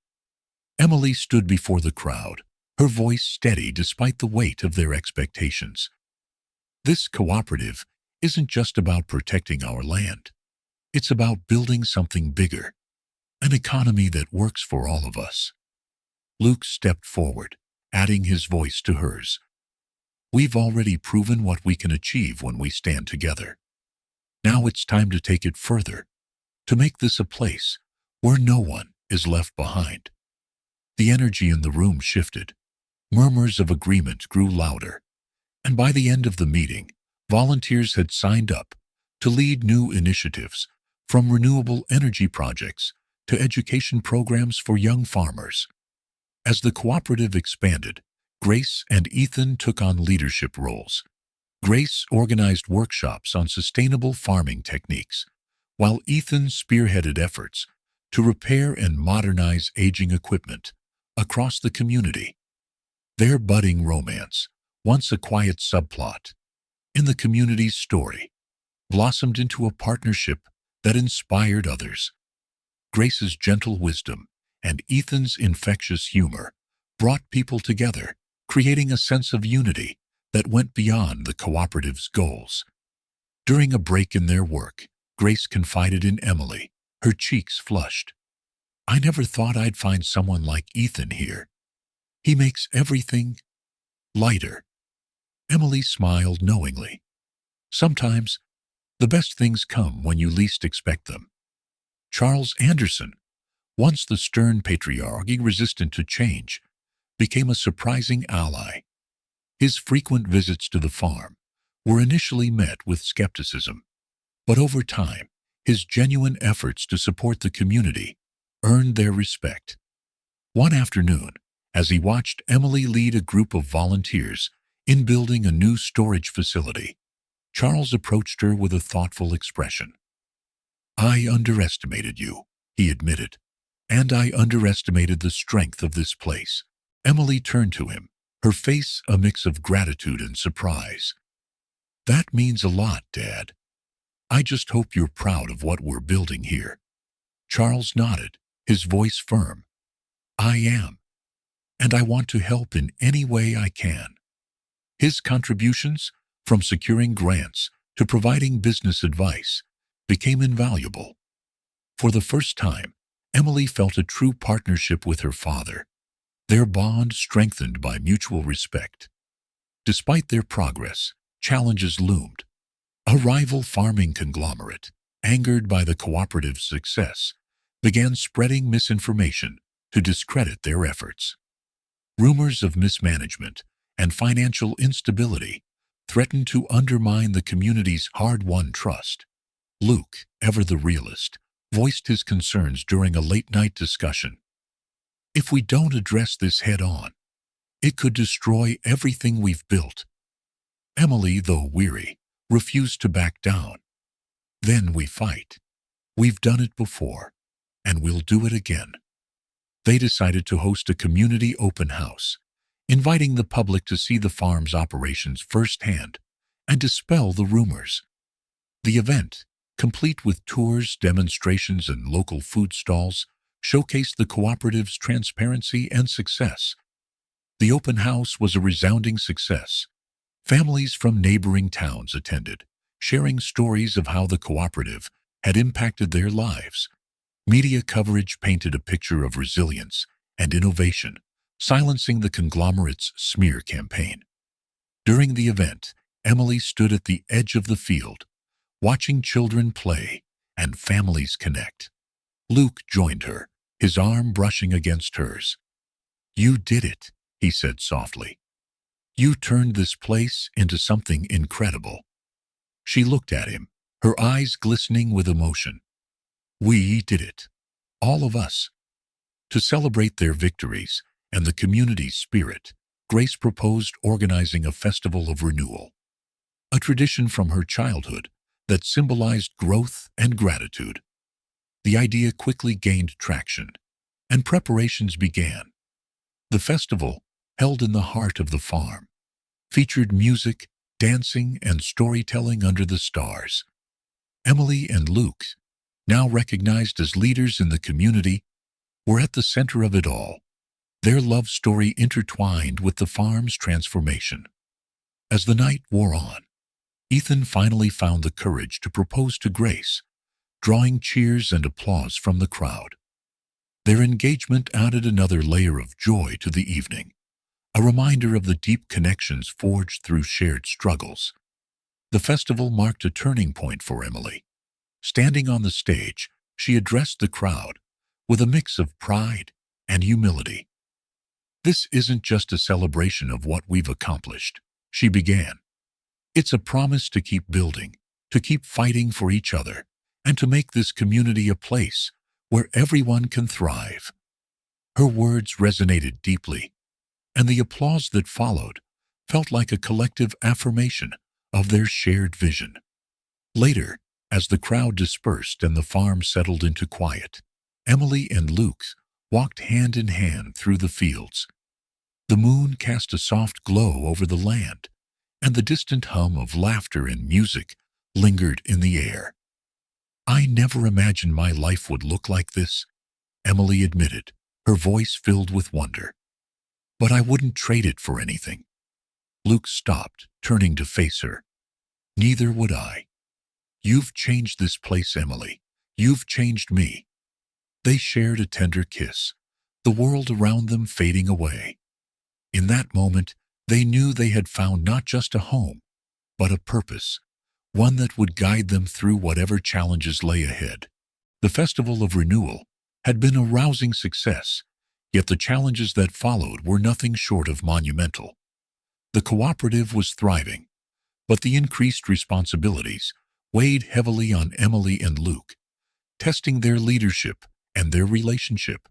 Emily stood before the crowd, her voice steady despite the weight of their expectations. "This cooperative isn't just about protecting our land. It's about building something bigger, an economy that works for all of us." Luke stepped forward, adding his voice to hers. "We've already proven what we can achieve when we stand together. Now it's time to take it further, to make this a place where no one is left behind." The energy in the room shifted. Murmurs of agreement grew louder, and by the end of the meeting, volunteers had signed up to lead new initiatives, from renewable energy projects to education programs for young farmers. As the cooperative expanded, Grace and Ethan took on leadership roles. Grace organized workshops on sustainable farming techniques, while Ethan spearheaded efforts to repair and modernize aging equipment across the community. Their budding romance, once a quiet subplot in the community's story, blossomed into a partnership that inspired others. Grace's gentle wisdom and Ethan's infectious humor brought people together, creating a sense of unity that went beyond the cooperative's goals. During a break in their work, Grace confided in Emily, her cheeks flushed. "I never thought I'd find someone like Ethan here. He makes everything lighter." Emily smiled knowingly. "Sometimes, the best things come when you least expect them." Charles Anderson, once the stern patriarch resistant to change, became a surprising ally. His frequent visits to the farm were initially met with skepticism, but over time, his genuine efforts to support the community earned their respect. One afternoon, as he watched Emily lead a group of volunteers in building a new storage facility, Charles approached her with a thoughtful expression. "I underestimated you," he admitted, "and I underestimated the strength of this place." Emily turned to him, her face a mix of gratitude and surprise. "That means a lot, Dad. I just hope you're proud of what we're building here." Charles nodded, his voice firm. "I am, and I want to help in any way I can." His contributions, from securing grants to providing business advice, became invaluable. For the first time, Emily felt a true partnership with her father. their bond strengthened by mutual respect. Despite their progress, challenges loomed. A rival farming conglomerate, angered by the cooperative's success, began spreading misinformation to discredit their efforts. Rumors of mismanagement and financial instability threatened to undermine the community's hard-won trust. Luke, ever the realist, voiced his concerns during a late-night discussion. If we don't address this head-on, it could destroy everything we've built. Emily, though weary, refused to back down. Then we fight. We've done it before, and we'll do it again. They decided to host a community open house, inviting the public to see the farm's operations firsthand and dispel the rumors. The event, complete with tours, demonstrations, and local food stalls, showcased the cooperative's transparency and success. The open house was a resounding success. Families from neighboring towns attended, sharing stories of how the cooperative had impacted their lives. Media coverage painted a picture of resilience and innovation, silencing the conglomerate's smear campaign. During the event, Emily stood at the edge of the field, watching children play and families connect. Luke joined her, his arm brushing against hers. "You did it," he said softly. "You turned this place into something incredible." She looked at him, her eyes glistening with emotion. "We did it. All of us." To celebrate their victories and the community's spirit, Grace proposed organizing a festival of renewal, a tradition from her childhood that symbolized growth and gratitude. The idea quickly gained traction, and preparations began. The festival, held in the heart of the farm, featured music, dancing, and storytelling under the stars. Emily and Luke, now recognized as leaders in the community, were at the center of it all, their love story intertwined with the farm's transformation. As the night wore on, Ethan finally found the courage to propose to Grace, drawing cheers and applause from the crowd. Their engagement added another layer of joy to the evening, a reminder of the deep connections forged through shared struggles. The festival marked a turning point for Emily. Standing on the stage, she addressed the crowd with a mix of pride and humility. "This isn't just a celebration of what we've accomplished," she began. "It's a promise to keep building, to keep fighting for each other, and to make this community a place where everyone can thrive." Her words resonated deeply, and the applause that followed felt like a collective affirmation of their shared vision. Later, as the crowd dispersed and the farm settled into quiet, Emily and Luke walked hand in hand through the fields. The moon cast a soft glow over the land, and the distant hum of laughter and music lingered in the air. "I never imagined my life would look like this," Emily admitted, her voice filled with wonder. "But I wouldn't trade it for anything." Luke stopped, turning to face her. "Neither would I. You've changed this place, Emily. You've changed me." They shared a tender kiss, the world around them fading away. In that moment, they knew they had found not just a home, but a purpose, one that would guide them through whatever challenges lay ahead. The Festival of Renewal had been a rousing success, yet the challenges that followed were nothing short of monumental. The cooperative was thriving, but the increased responsibilities weighed heavily on Emily and Luke, testing their leadership and their relationship.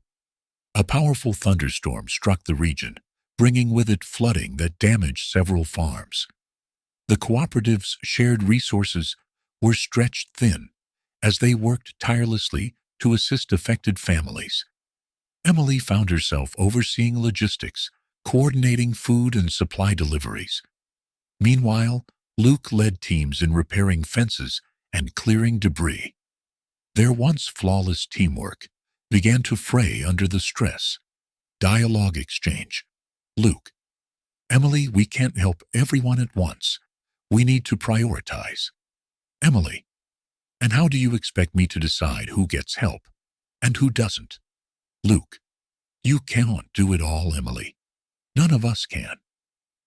A powerful thunderstorm struck the region, bringing with it flooding that damaged several farms. The cooperative's shared resources were stretched thin as they worked tirelessly to assist affected families. Emily found herself overseeing logistics, coordinating food and supply deliveries. Meanwhile, Luke led teams in repairing fences and clearing debris. Their once flawless teamwork began to fray under the stress. Dialogue exchange. "Luke, Emily, we can't help everyone at once. We need to prioritize." "Emily, and how do you expect me to decide who gets help and who doesn't?" "Luke, You can't do it all, Emily. None of us can.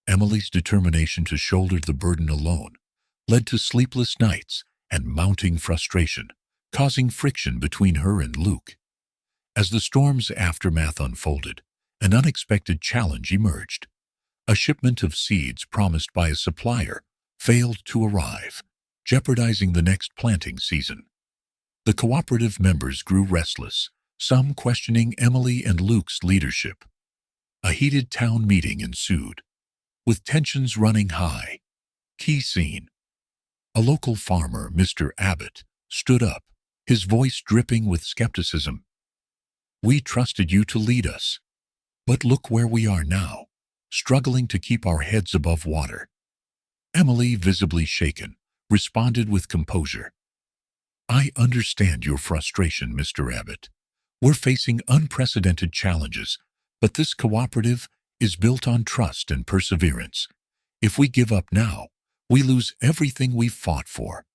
Emily's determination to shoulder the burden alone led to sleepless nights and mounting frustration, causing friction between her and Luke. As the storm's aftermath unfolded, an unexpected challenge emerged. A shipment of seeds promised by a supplier failed to arrive, jeopardizing the next planting season. The cooperative members grew restless, some questioning Emily and Luke's leadership. A heated town meeting ensued, with tensions running high. Key scene. A local farmer, Mr. Abbott, stood up, his voice dripping with skepticism. "We trusted you to lead us. But look where we are now, struggling to keep our heads above water." Emily, visibly shaken, responded with composure. "I understand your frustration, Mr. Abbott. We're facing unprecedented challenges, but this cooperative is built on trust and perseverance. If we give up now, we lose everything we've fought for."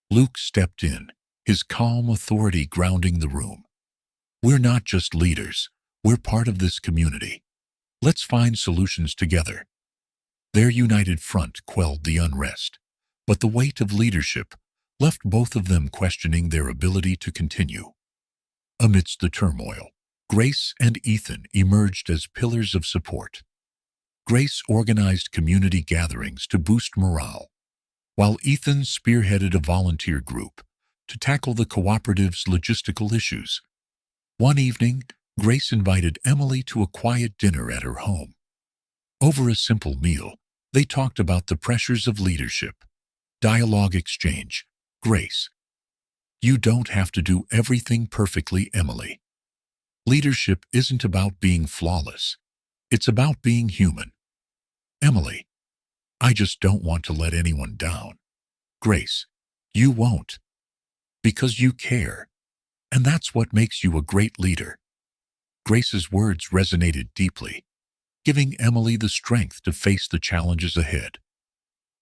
Luke stepped in, his calm authority grounding the room. "We're not just leaders, we're part of this community. Let's find solutions together." Their united front quelled the unrest, but the weight of leadership left both of them questioning their ability to continue. Amidst the turmoil, Grace and Ethan emerged as pillars of support. Grace organized community gatherings to boost morale, while Ethan spearheaded a volunteer group to tackle the cooperative's logistical issues. One evening, Grace invited Emily to a quiet dinner at her home. Over a simple meal, they talked about the pressures of leadership. Dialogue exchange. "Grace, you don't have to do everything perfectly, Emily. Leadership isn't about being flawless. It's about being human." "Emily, I just don't want to let anyone down." "Grace, you won't. Because you care. And that's what makes you a great leader." Grace's words resonated deeply, giving Emily the strength to face the challenges ahead.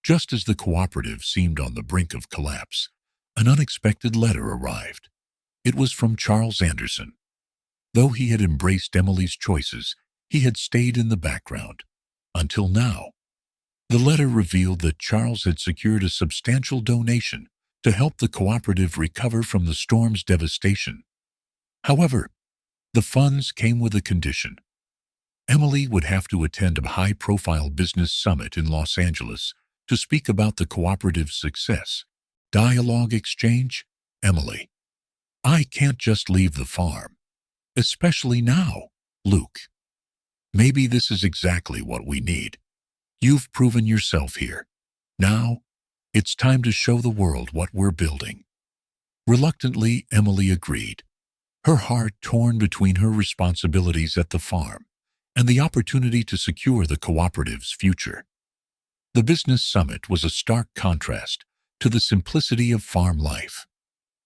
Just as the cooperative seemed on the brink of collapse, an unexpected letter arrived. It was from Charles Anderson. Though he had embraced Emily's choices, he had stayed in the background. Until now. The letter revealed that Charles had secured a substantial donation to help the cooperative recover from the storm's devastation. However, the funds came with a condition. Emily would have to attend a high-profile business summit in Los Angeles to speak about the cooperative's success. Dialogue exchange. "Emily, I can't just leave the farm. Especially now, Luke. Maybe this is exactly what we need. You've proven yourself here. Now, it's time to show the world what we're building." Reluctantly, Emily agreed, her heart torn between her responsibilities at the farm and the opportunity to secure the cooperative's future. The business summit was a stark contrast to the simplicity of farm life.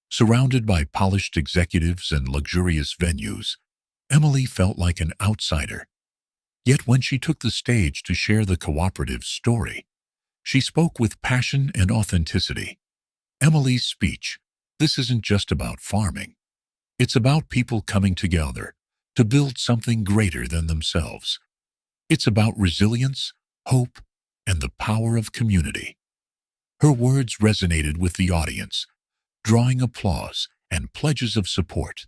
Surrounded by polished executives and luxurious venues, Emily felt like an outsider. Yet when she took the stage to share the cooperative's story, she spoke with passion and authenticity. Emily's speech, "This isn't just about farming. It's about people coming together to build something greater than themselves. It's about resilience, hope, and the power of community." Her words resonated with the audience, drawing applause and pledges of support.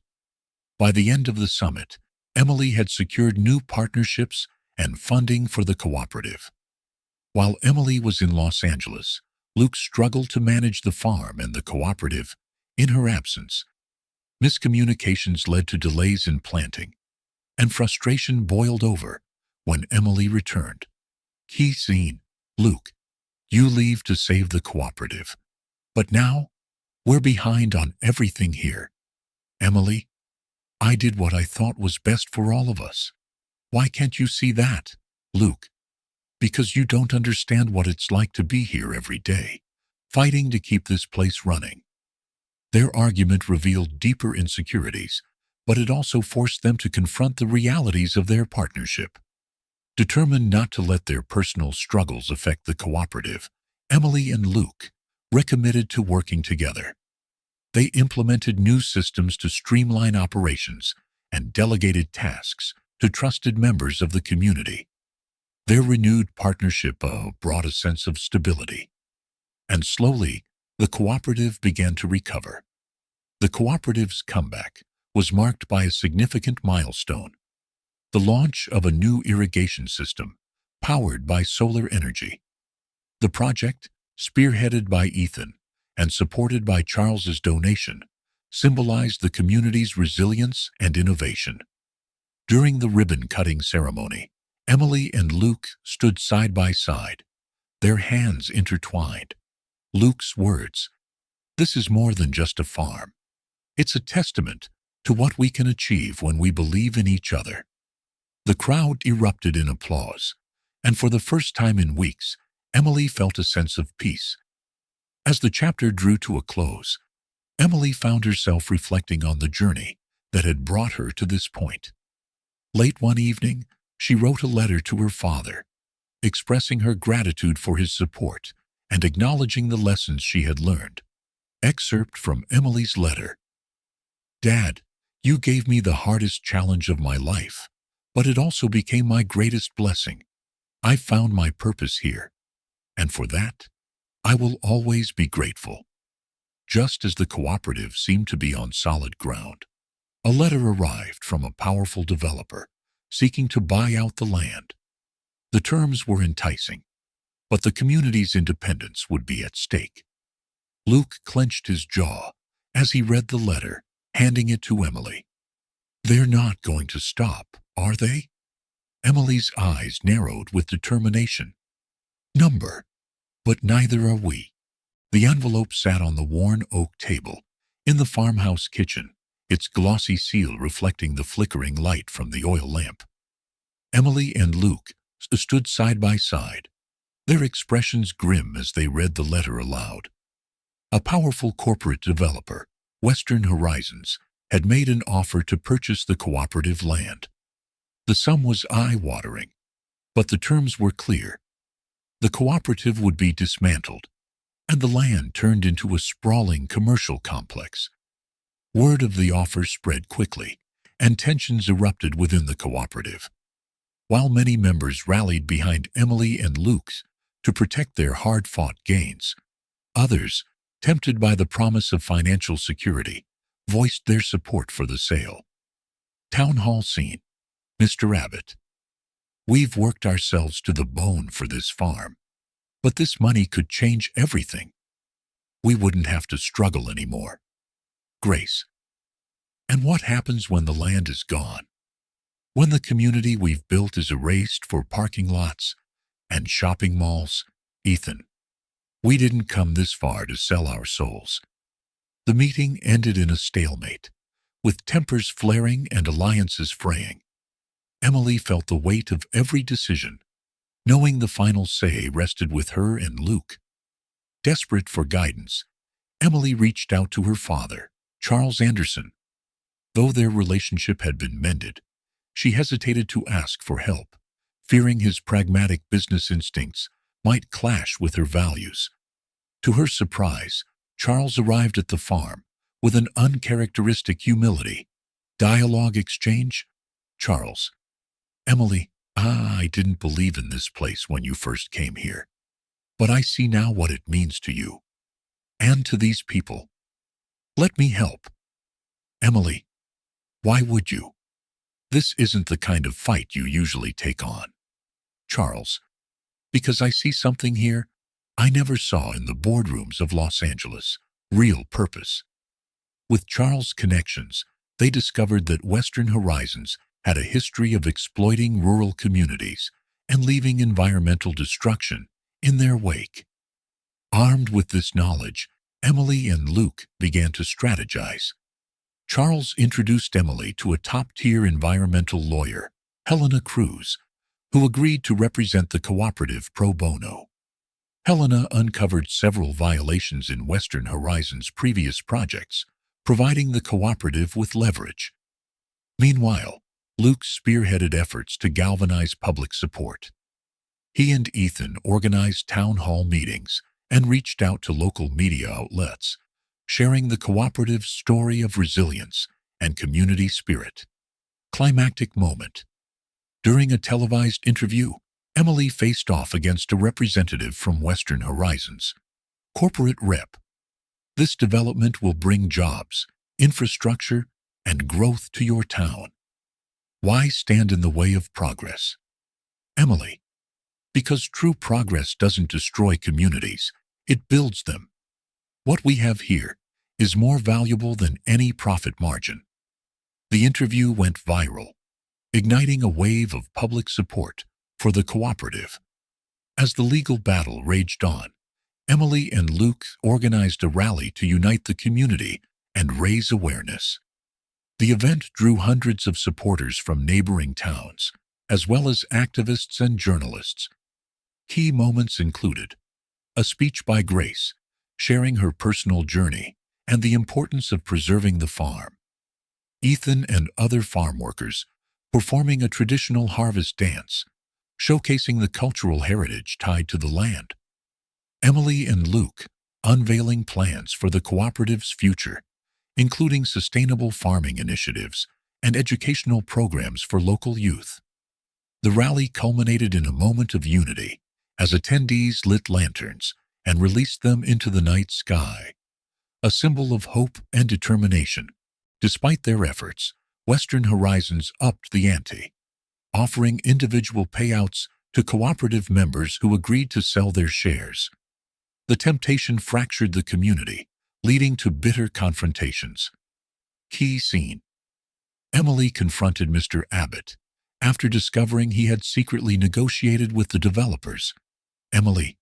By the end of the summit, Emily had secured new partnerships and funding for the cooperative. While Emily was in Los Angeles, Luke struggled to manage the farm and the cooperative. In her absence, miscommunications led to delays in planting, and frustration boiled over when Emily returned. Key scene. "Luke, you leave to save the cooperative. But now, we're behind on everything here. Emily, I did what I thought was best for all of us. Why can't you see that?" "Luke, because you don't understand what it's like to be here every day, fighting to keep this place running." Their argument revealed deeper insecurities, but it also forced them to confront the realities of their partnership. Determined not to let their personal struggles affect the cooperative, Emily and Luke recommitted to working together. They implemented new systems to streamline operations and delegated tasks to trusted members of the community. Their renewed partnership brought a sense of stability, and slowly the cooperative began to recover. The cooperative's comeback was marked by a significant milestone: the launch of a new irrigation system powered by solar energy. The project, spearheaded by Ethan and supported by Charles's donation, symbolized the community's resilience and innovation. During the ribbon-cutting ceremony, Emily and Luke stood side by side, their hands intertwined. Luke's words, "This is more than just a farm. It's a testament to what we can achieve when we believe in each other." The crowd erupted in applause, and for the first time in weeks, Emily felt a sense of peace. As the chapter drew to a close, Emily found herself reflecting on the journey that had brought her to this point. Late one evening, she wrote a letter to her father, expressing her gratitude for his support and acknowledging the lessons she had learned. Excerpt from Emily's letter. "Dad, you gave me the hardest challenge of my life, but it also became my greatest blessing. I found my purpose here, and for that, I will always be grateful." Just as the cooperative seemed to be on solid ground, a letter arrived from a powerful developer seeking to buy out the land. The terms were enticing, but the community's independence would be at stake. Luke clenched his jaw as he read the letter, handing it to Emily. "They're not going to stop, are they?" Emily's eyes narrowed with determination. "Number, but neither are we." The envelope sat on the worn oak table in the farmhouse kitchen, its glossy seal reflecting the flickering light from the oil lamp. Emily and Luke stood side by side, their expressions grim as they read the letter aloud. A powerful corporate developer, Western Horizons, had made an offer to purchase the cooperative land. The sum was eye-watering, but the terms were clear. The cooperative would be dismantled, and the land turned into a sprawling commercial complex. Word of the offer spread quickly, and tensions erupted within the cooperative. While many members rallied behind Emily and Luke's to protect their hard-fought gains, others, tempted by the promise of financial security, voiced their support for the sale. Town hall scene. "Mr. Abbott, we've worked ourselves to the bone for this farm, but this money could change everything. We wouldn't have to struggle anymore." Grace. "And what happens when the land is gone? When the community we've built is erased for parking lots and shopping malls?" Ethan. "We didn't come this far to sell our souls." The meeting ended in a stalemate, with tempers flaring and alliances fraying. Emily felt the weight of every decision, knowing the final say rested with her and Luke. Desperate for guidance, Emily reached out to her father, Charles Anderson. Though their relationship had been mended, she hesitated to ask for help, fearing his pragmatic business instincts might clash with her values. To her surprise, Charles arrived at the farm with an uncharacteristic humility. Dialogue exchange. Charles. "Emily, I didn't believe in this place when you first came here, but I see now what it means to you and to these people. Let me help." "Emily, why would you? This isn't the kind of fight you usually take on." Charles. "Because I see something here I never saw in the boardrooms of Los Angeles: real purpose." With Charles' connections, they discovered that Western Horizons had a history of exploiting rural communities and leaving environmental destruction in their wake. Armed with this knowledge, Emily and Luke began to strategize. Charles introduced Emily to a top-tier environmental lawyer, Helena Cruz, who agreed to represent the cooperative pro bono. Helena uncovered several violations in Western Horizons' previous projects, providing the cooperative with leverage. Meanwhile, Luke spearheaded efforts to galvanize public support. He and Ethan organized town hall meetings and reached out to local media outlets, sharing the cooperative's story of resilience and community spirit. Climactic moment. During a televised interview, Emily faced off against a representative from Western Horizons, corporate rep. This development will bring jobs, infrastructure, and growth to your town. Why stand in the way of progress? Emily, because true progress doesn't destroy communities, it builds them. What we have here is more valuable than any profit margin. The interview went viral, igniting a wave of public support for the cooperative. As the legal battle raged on, Emily and Luke organized a rally to unite the community and raise awareness. The event drew hundreds of supporters from neighboring towns, as well as activists and journalists. Key moments included a speech by Grace, sharing her personal journey and the importance of preserving the farm. Ethan and other farm workers performing a traditional harvest dance, showcasing the cultural heritage tied to the land. Emily and Luke unveiling plans for the cooperative's future, including sustainable farming initiatives and educational programs for local youth. The rally culminated in a moment of unity as attendees lit lanterns and released them into the night sky, a symbol of hope and determination. Despite their efforts, Western Horizons upped the ante, offering individual payouts to cooperative members who agreed to sell their shares. The temptation fractured the community, leading to bitter confrontations. Key scene. Emily confronted Mr. Abbott after discovering he had secretly negotiated with the developers. Emily,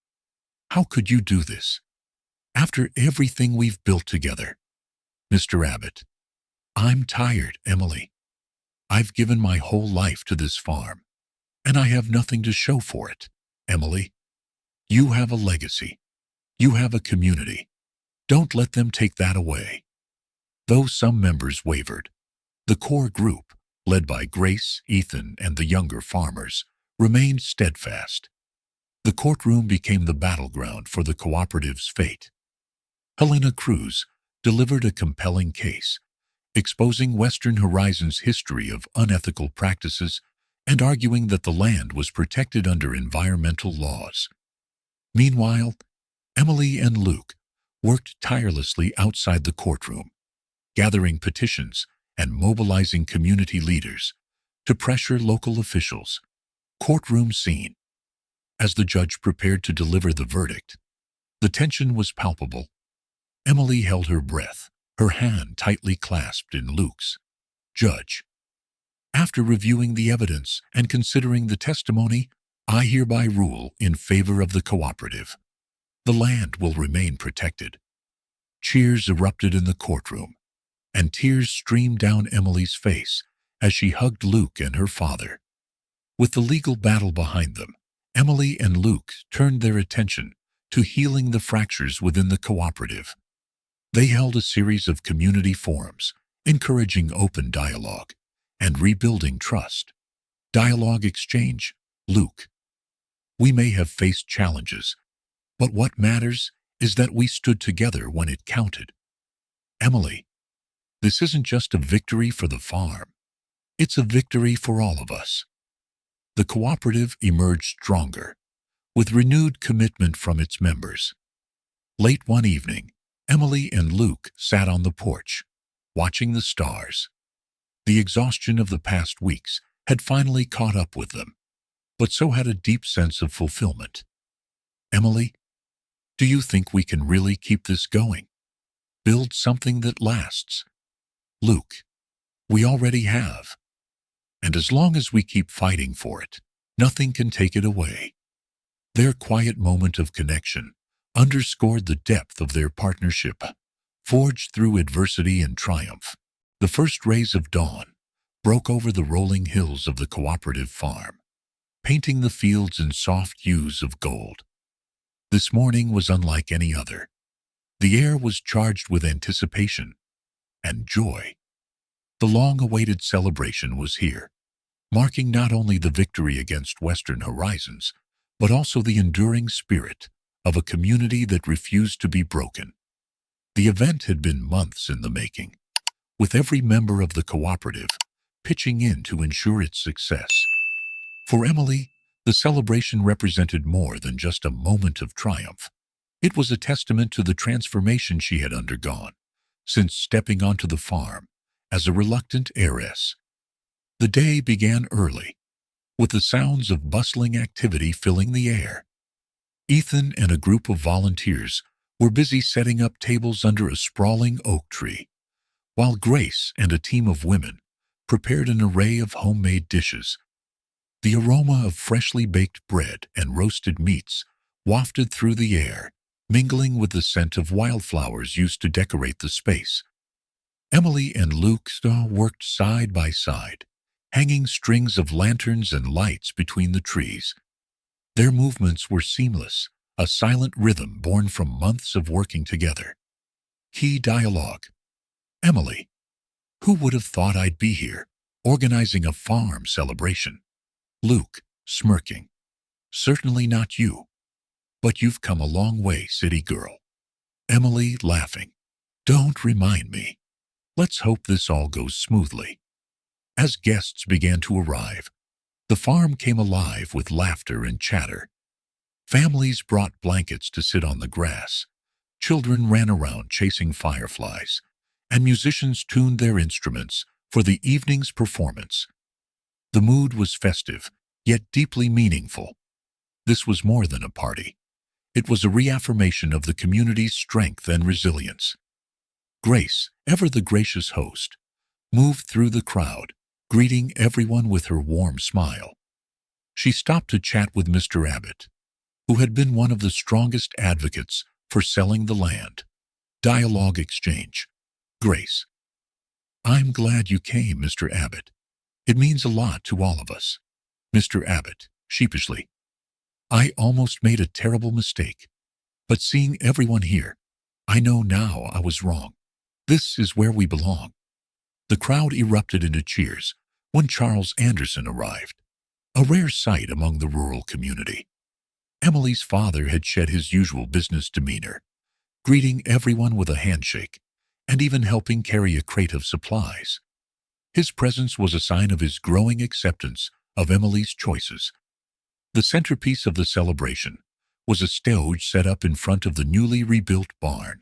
how could you do this? After everything we've built together. Mr. Abbott, I'm tired, Emily. I've given my whole life to this farm, and I have nothing to show for it. Emily, you have a legacy. You have a community. Don't let them take that away. Though some members wavered, the core group, led by Grace, Ethan, and the younger farmers, remained steadfast. The courtroom became the battleground for the cooperative's fate. Helena Cruz delivered a compelling case, exposing Western Horizons' history of unethical practices and arguing that the land was protected under environmental laws. Meanwhile, Emily and Luke worked tirelessly outside the courtroom, gathering petitions and mobilizing community leaders to pressure local officials. Courtroom scene. As the judge prepared to deliver the verdict, the tension was palpable. Emily held her breath, her hand tightly clasped in Luke's. Judge, after reviewing the evidence and considering the testimony, I hereby rule in favor of the cooperative. The land will remain protected. Cheers erupted in the courtroom, and tears streamed down Emily's face as she hugged Luke and her father. With the legal battle behind them, Emily and Luke turned their attention to healing the fractures within the cooperative. They held a series of community forums, encouraging open dialogue and rebuilding trust. Dialogue exchange. Luke, we may have faced challenges, but what matters is that we stood together when it counted. Emily, this isn't just a victory for the farm. It's a victory for all of us. The cooperative emerged stronger, with renewed commitment from its members. Late one evening, Emily and Luke sat on the porch, watching the stars. The exhaustion of the past weeks had finally caught up with them, but so had a deep sense of fulfillment. Emily, do you think we can really keep this going? Build something that lasts? Luke, we already have. And as long as we keep fighting for it, nothing can take it away. Their quiet moment of connection underscored the depth of their partnership, forged through adversity and triumph. The first rays of dawn broke over the rolling hills of the cooperative farm, painting the fields in soft hues of gold. This morning was unlike any other. The air was charged with anticipation and joy. The long-awaited celebration was here, marking not only the victory against Western Horizons, but also the enduring spirit of a community that refused to be broken. The event had been months in the making, with every member of the cooperative pitching in to ensure its success. For Emily, the celebration represented more than just a moment of triumph. It was a testament to the transformation she had undergone since stepping onto the farm as a reluctant heiress. The day began early, with the sounds of bustling activity filling the air. Ethan and a group of volunteers were busy setting up tables under a sprawling oak tree, while Grace and a team of women prepared an array of homemade dishes. The aroma of freshly baked bread and roasted meats wafted through the air, mingling with the scent of wildflowers used to decorate the space. Emily and Luke worked side by side, hanging strings of lanterns and lights between the trees. Their movements were seamless, a silent rhythm born from months of working together. Key dialogue. Emily: "Who would have thought I'd be here, organizing a farm celebration?" Luke, smirking: "Certainly not you. But you've come a long way, city girl." Emily, laughing: "Don't remind me. Let's hope this all goes smoothly." As guests began to arrive, the farm came alive with laughter and chatter. Families brought blankets to sit on the grass, children ran around chasing fireflies, and musicians tuned their instruments for the evening's performance. The mood was festive, yet deeply meaningful. This was more than a party. It was a reaffirmation of the community's strength and resilience. Grace, ever the gracious host, moved through the crowd, greeting everyone with her warm smile. She stopped to chat with Mr. Abbott, who had been one of the strongest advocates for selling the land. Dialogue exchange. Grace: "I'm glad you came, Mr. Abbott. It means a lot to all of us." Mr. Abbott, sheepishly: "I almost made a terrible mistake, but seeing everyone here, I know now I was wrong. This is where we belong." The crowd erupted into cheers when Charles Anderson arrived, a rare sight among the rural community. Emily's father had shed his usual business demeanor, greeting everyone with a handshake and even helping carry a crate of supplies. His presence was a sign of his growing acceptance of Emily's choices. The centerpiece of the celebration was a stage set up in front of the newly rebuilt barn.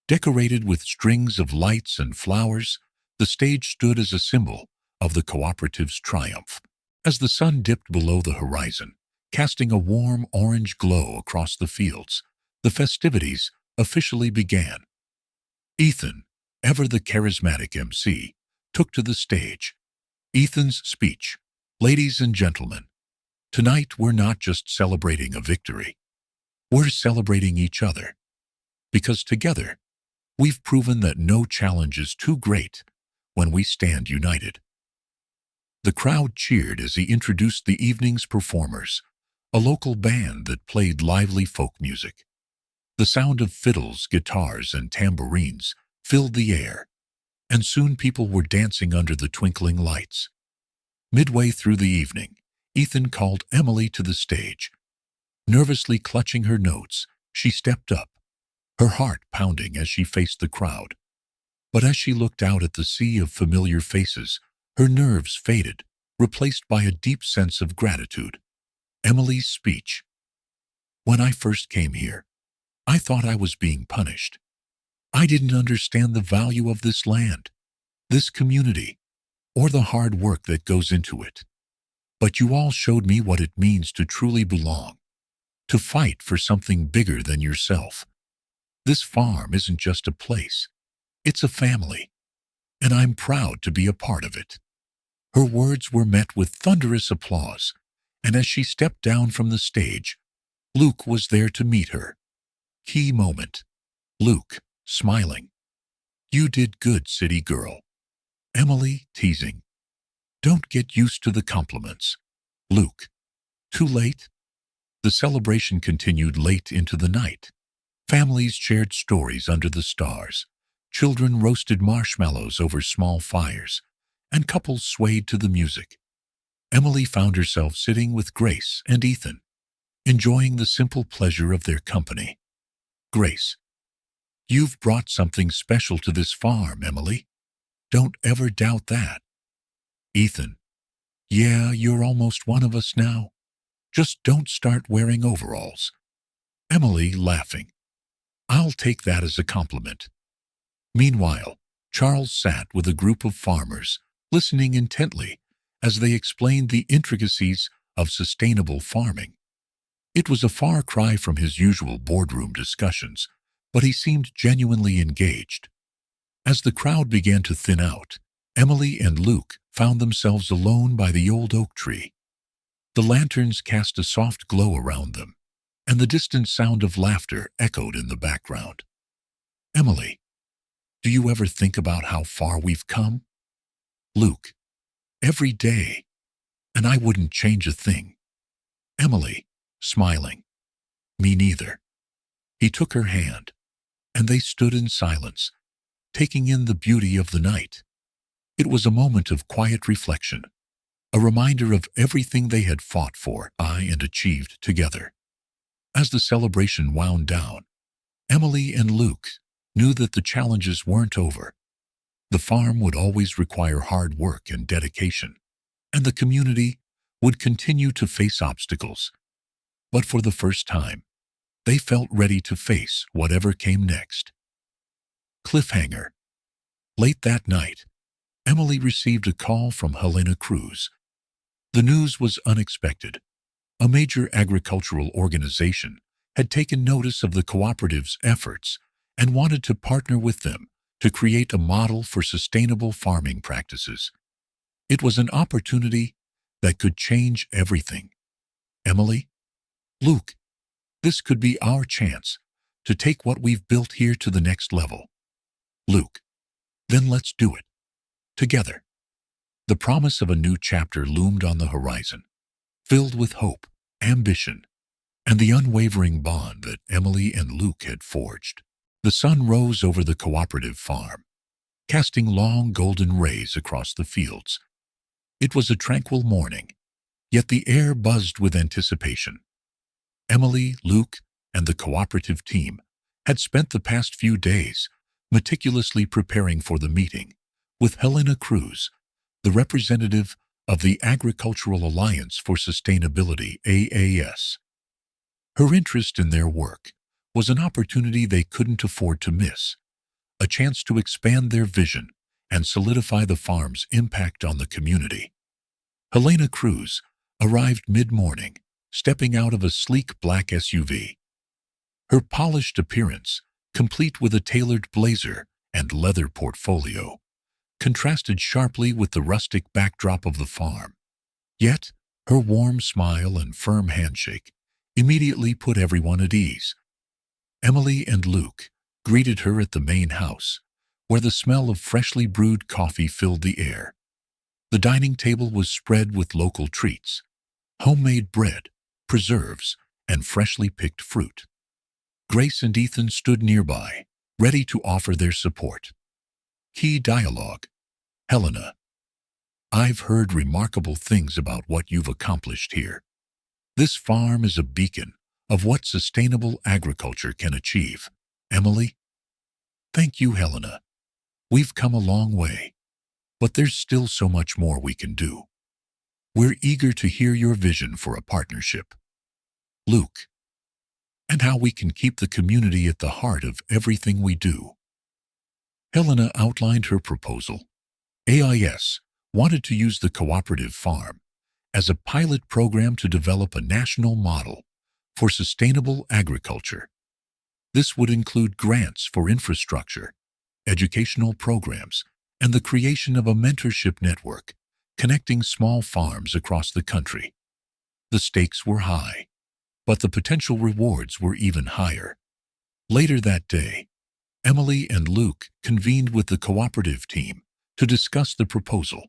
Decorated with strings of lights and flowers, the stage stood as a symbol of the cooperative's triumph. As the sun dipped below the horizon, casting a warm orange glow across the fields, the festivities officially began. Ethan, ever the charismatic MC, took to the stage. Ethan's speech: "Ladies and gentlemen, tonight we're not just celebrating a victory. We're celebrating each other. Because together, we've proven that no challenge is too great when we stand united." The crowd cheered as he introduced the evening's performers, a local band that played lively folk music. The sound of fiddles, guitars, and tambourines filled the air, and soon people were dancing under the twinkling lights. Midway through the evening, Ethan called Emily to the stage. Nervously clutching her notes, she stepped up, her heart pounding as she faced the crowd. But as she looked out at the sea of familiar faces, her nerves faded, replaced by a deep sense of gratitude. Emily's speech: "When I first came here, I thought I was being punished. I didn't understand the value of this land, this community, or the hard work that goes into it. But you all showed me what it means to truly belong, to fight for something bigger than yourself. This farm isn't just a place, it's a family, and I'm proud to be a part of it." Her words were met with thunderous applause, and as she stepped down from the stage, Luke was there to meet her. Key moment. Luke, smiling: "You did good, city girl." Emily, teasing: "Don't get used to the compliments." Luke: "Too late?" The celebration continued late into the night. Families shared stories under the stars. Children roasted marshmallows over small fires, and couples swayed to the music. Emily found herself sitting with Grace and Ethan, enjoying the simple pleasure of their company. Grace: "You've brought something special to this farm, Emily. Don't ever doubt that." Ethan, yeah, you're almost one of us now. Just don't start wearing overalls. Emily, laughing, I'll take that as a compliment. Meanwhile, Charles sat with a group of farmers, listening intently as they explained the intricacies of sustainable farming. It was a far cry from his usual boardroom discussions, but he seemed genuinely engaged. As the crowd began to thin out, Emily and Luke found themselves alone by the old oak tree. The lanterns cast a soft glow around them, and the distant sound of laughter echoed in the background. Emily, do you ever think about how far we've come? Luke, every day, and I wouldn't change a thing. Emily, smiling, me neither. He took her hand, and they stood in silence, taking in the beauty of the night. It was a moment of quiet reflection, a reminder of everything they had fought for and achieved together. As the celebration wound down, Emily and Luke knew that the challenges weren't over. The farm would always require hard work and dedication, and the community would continue to face obstacles. But for the first time, they felt ready to face whatever came next. Cliffhanger. Late that night, Emily received a call from Helena Cruz. The news was unexpected. A major agricultural organization had taken notice of the cooperative's efforts and wanted to partner with them to create a model for sustainable farming practices. It was an opportunity that could change everything. Emily, Luke, this could be our chance to take what we've built here to the next level. Luke, then let's do it. Together. The promise of a new chapter loomed on the horizon, filled with hope, ambition, and the unwavering bond that Emily and Luke had forged. The sun rose over the cooperative farm, casting long golden rays across the fields. It was a tranquil morning, yet the air buzzed with anticipation. Emily, Luke, and the cooperative team had spent the past few days meticulously preparing for the meeting with Helena Cruz, the representative of the Agricultural Alliance for Sustainability, AAS. Her interest in their work was an opportunity they couldn't afford to miss, a chance to expand their vision and solidify the farm's impact on the community. Helena Cruz arrived mid-morning, stepping out of a sleek black SUV. Her polished appearance, complete with a tailored blazer and leather portfolio, contrasted sharply with the rustic backdrop of the farm. Yet, her warm smile and firm handshake immediately put everyone at ease. Emily and Luke greeted her at the main house, where the smell of freshly brewed coffee filled the air. The dining table was spread with local treats, homemade bread, preserves, and freshly picked fruit. Grace and Ethan stood nearby, ready to offer their support. Key dialogue. Helena, I've heard remarkable things about what you've accomplished here. This farm is a beacon of what sustainable agriculture can achieve. Emily, thank you, Helena. We've come a long way, but there's still so much more we can do. We're eager to hear your vision for a partnership. Luke, and how we can keep the community at the heart of everything we do. Helena outlined her proposal. AIS wanted to use the cooperative farm as a pilot program to develop a national model for sustainable agriculture. This would include grants for infrastructure, educational programs, and the creation of a mentorship network connecting small farms across the country. The stakes were high, but the potential rewards were even higher. Later that day, Emily and Luke convened with the cooperative team to discuss the proposal.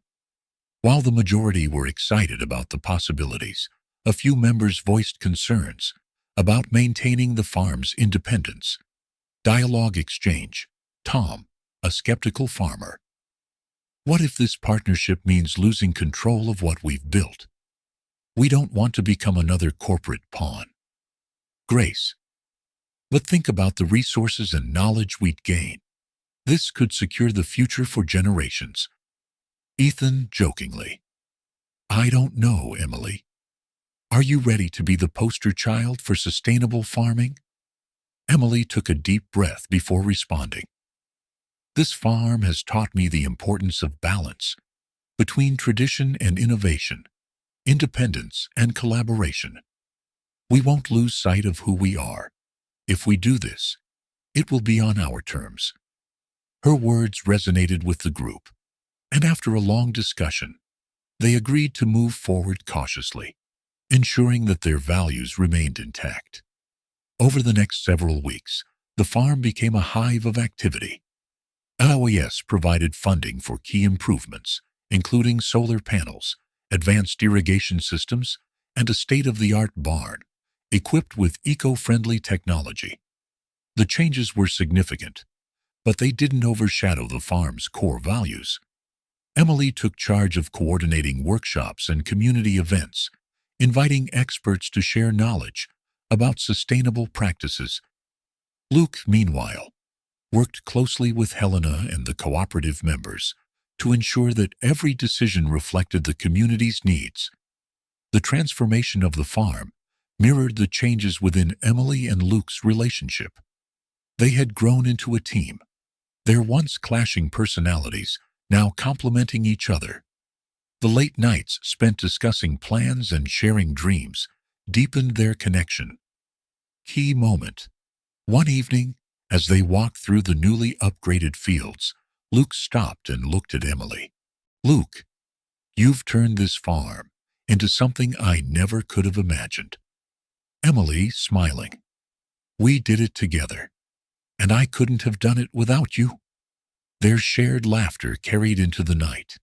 While the majority were excited about the possibilities, a few members voiced concerns about maintaining the farm's independence. Dialogue exchange. Tom, a skeptical farmer. What if this partnership means losing control of what we've built? We don't want to become another corporate pawn. Grace, but think about the resources and knowledge we'd gain. This could secure the future for generations. Ethan jokingly. I don't know, Emily. Are you ready to be the poster child for sustainable farming? Emily took a deep breath before responding. This farm has taught me the importance of balance between tradition and innovation, independence and collaboration. We won't lose sight of who we are. If we do this, it will be on our terms. Her words resonated with the group, and after a long discussion, they agreed to move forward cautiously, ensuring that their values remained intact. Over the next several weeks, the farm became a hive of activity. OES provided funding for key improvements, including solar panels, advanced irrigation systems, and a state-of-the-art barn, equipped with eco-friendly technology. The changes were significant, but they didn't overshadow the farm's core values. Emily took charge of coordinating workshops and community events, inviting experts to share knowledge about sustainable practices. Luke, meanwhile, worked closely with Helena and the cooperative members to ensure that every decision reflected the community's needs. The transformation of the farm mirrored the changes within Emily and Luke's relationship. They had grown into a team, their once clashing personalities now complementing each other. The late nights spent discussing plans and sharing dreams deepened their connection. Key moment. One evening, as they walked through the newly upgraded fields, Luke stopped and looked at Emily. Luke, you've turned this farm into something I never could have imagined. Emily, smiling. We did it together, and I couldn't have done it without you. Their shared laughter carried into the night,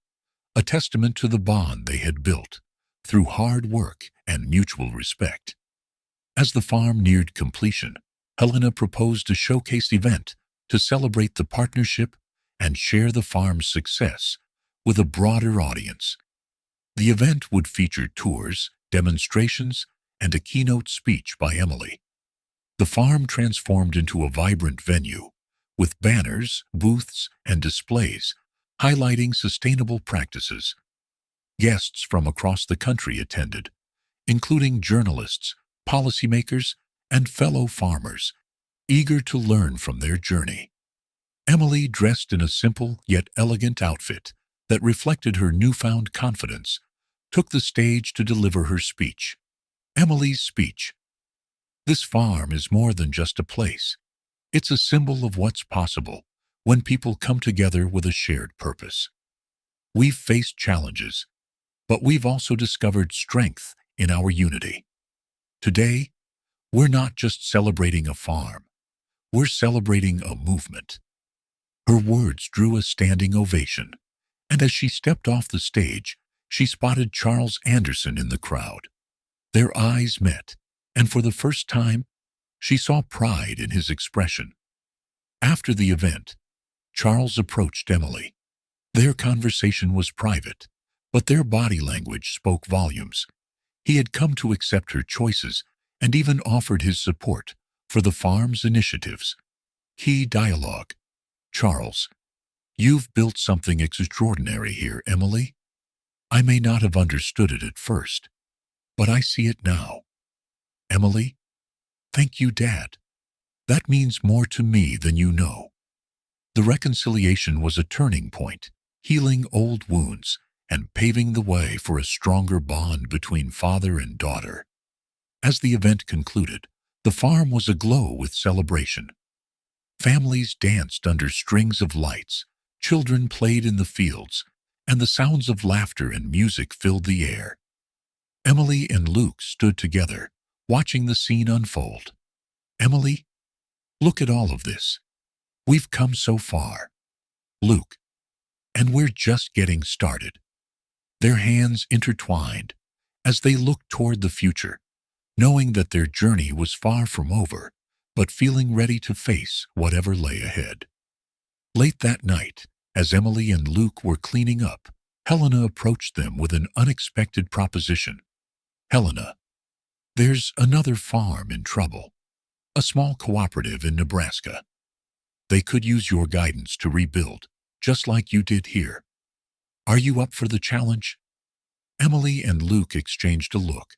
a testament to the bond they had built through hard work and mutual respect. As the farm neared completion, Helena proposed a showcase event to celebrate the partnership and share the farm's success with a broader audience. The event would feature tours, demonstrations, and a keynote speech by Emily. The farm transformed into a vibrant venue, with banners, booths, and displays highlighting sustainable practices. Guests from across the country attended, including journalists, policymakers, and fellow farmers, eager to learn from their journey. Emily, dressed in a simple yet elegant outfit that reflected her newfound confidence, took the stage to deliver her speech. Emily's speech. This farm is more than just a place. It's a symbol of what's possible when people come together with a shared purpose. We've faced challenges, but we've also discovered strength in our unity. Today, we're not just celebrating a farm, we're celebrating a movement. Her words drew a standing ovation, and as she stepped off the stage, she spotted Charles Anderson in the crowd. Their eyes met, and for the first time, she saw pride in his expression. After the event, Charles approached Emily. Their conversation was private, but their body language spoke volumes. He had come to accept her choices and even offered his support for the farm's initiatives. Key dialogue. Charles, you've built something extraordinary here, Emily. I may not have understood it at first, but I see it now. Emily, thank you, Dad. That means more to me than you know. The reconciliation was a turning point, healing old wounds and paving the way for a stronger bond between father and daughter. As the event concluded, the farm was aglow with celebration. Families danced under strings of lights, children played in the fields, and the sounds of laughter and music filled the air. Emily and Luke stood together, watching the scene unfold. Emily, look at all of this. We've come so far. Luke, and we're just getting started. Their hands intertwined as they looked toward the future, knowing that their journey was far from over, but feeling ready to face whatever lay ahead. Late that night, as Emily and Luke were cleaning up, Helena approached them with an unexpected proposition. Helena, there's another farm in trouble, a small cooperative in Nebraska. They could use your guidance to rebuild, just like you did here. Are you up for the challenge? Emily and Luke exchanged a look,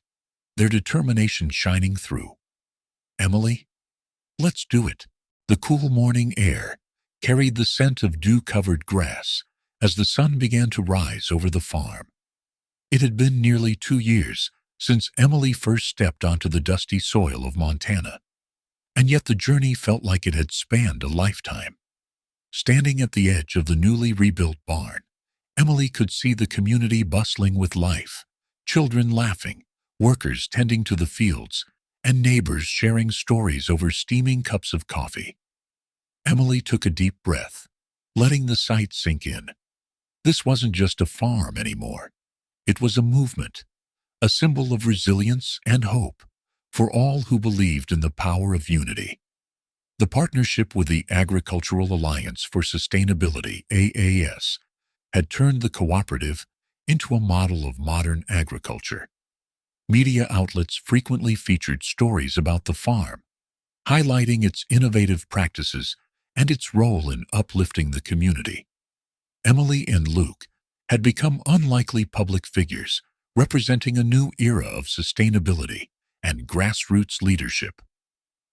their determination shining through. Emily, let's do it. The cool morning air carried the scent of dew-covered grass as the sun began to rise over the farm. It had been nearly 2 years since Emily first stepped onto the dusty soil of Montana, and yet the journey felt like it had spanned a lifetime. Standing at the edge of the newly rebuilt barn, Emily could see the community bustling with life, children laughing, workers tending to the fields, and neighbors sharing stories over steaming cups of coffee. Emily took a deep breath, letting the sight sink in. This wasn't just a farm anymore. It was a movement, a symbol of resilience and hope for all who believed in the power of unity. The partnership with the Agricultural Alliance for Sustainability, AAS, had turned the cooperative into a model of modern agriculture. Media outlets frequently featured stories about the farm, highlighting its innovative practices and its role in uplifting the community. Emily and Luke had become unlikely public figures, representing a new era of sustainability and grassroots leadership.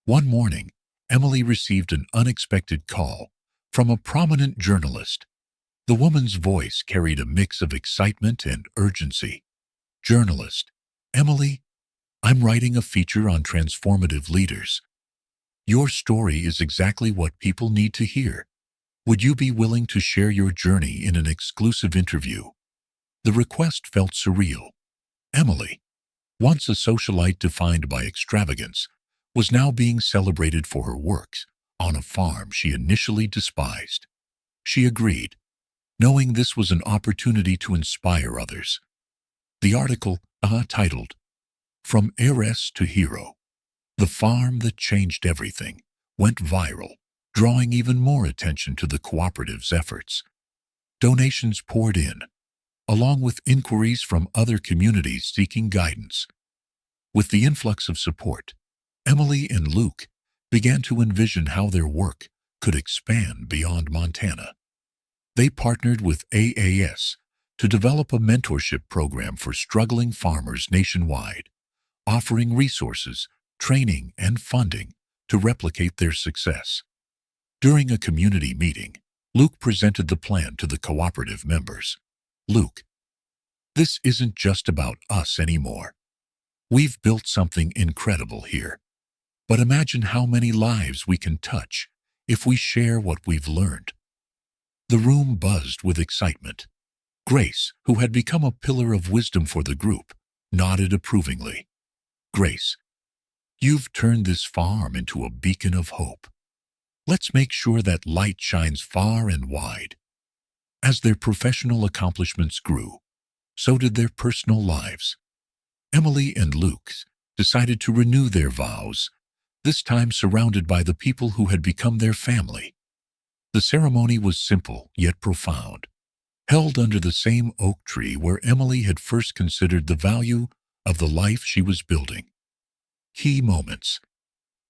One morning, Emily received an unexpected call from a prominent journalist. The woman's voice carried a mix of excitement and urgency. Journalist, Emily, I'm writing a feature on transformative leaders. Your story is exactly what people need to hear. Would you be willing to share your journey in an exclusive interview? The request felt surreal. Emily, once a socialite defined by extravagance, was now being celebrated for her works on a farm she initially despised. She agreed, knowing this was an opportunity to inspire others. The article, titled, From Heiress to Hero, The Farm That Changed Everything, went viral, drawing even more attention to the cooperative's efforts. Donations poured in, along with inquiries from other communities seeking guidance. With the influx of support, Emily and Luke began to envision how their work could expand beyond Montana. They partnered with AAS to develop a mentorship program for struggling farmers nationwide, offering resources, training, and funding to replicate their success. During a community meeting, Luke presented the plan to the cooperative members. Luke, this isn't just about us anymore. We've built something incredible here. But imagine how many lives we can touch if we share what we've learned. The room buzzed with excitement. Grace, who had become a pillar of wisdom for the group, nodded approvingly. Grace, you've turned this farm into a beacon of hope. Let's make sure that light shines far and wide. As their professional accomplishments grew, so did their personal lives. Emily and Luke decided to renew their vows, this time surrounded by the people who had become their family. The ceremony was simple yet profound, held under the same oak tree where Emily had first considered the value of the life she was building. Key moments.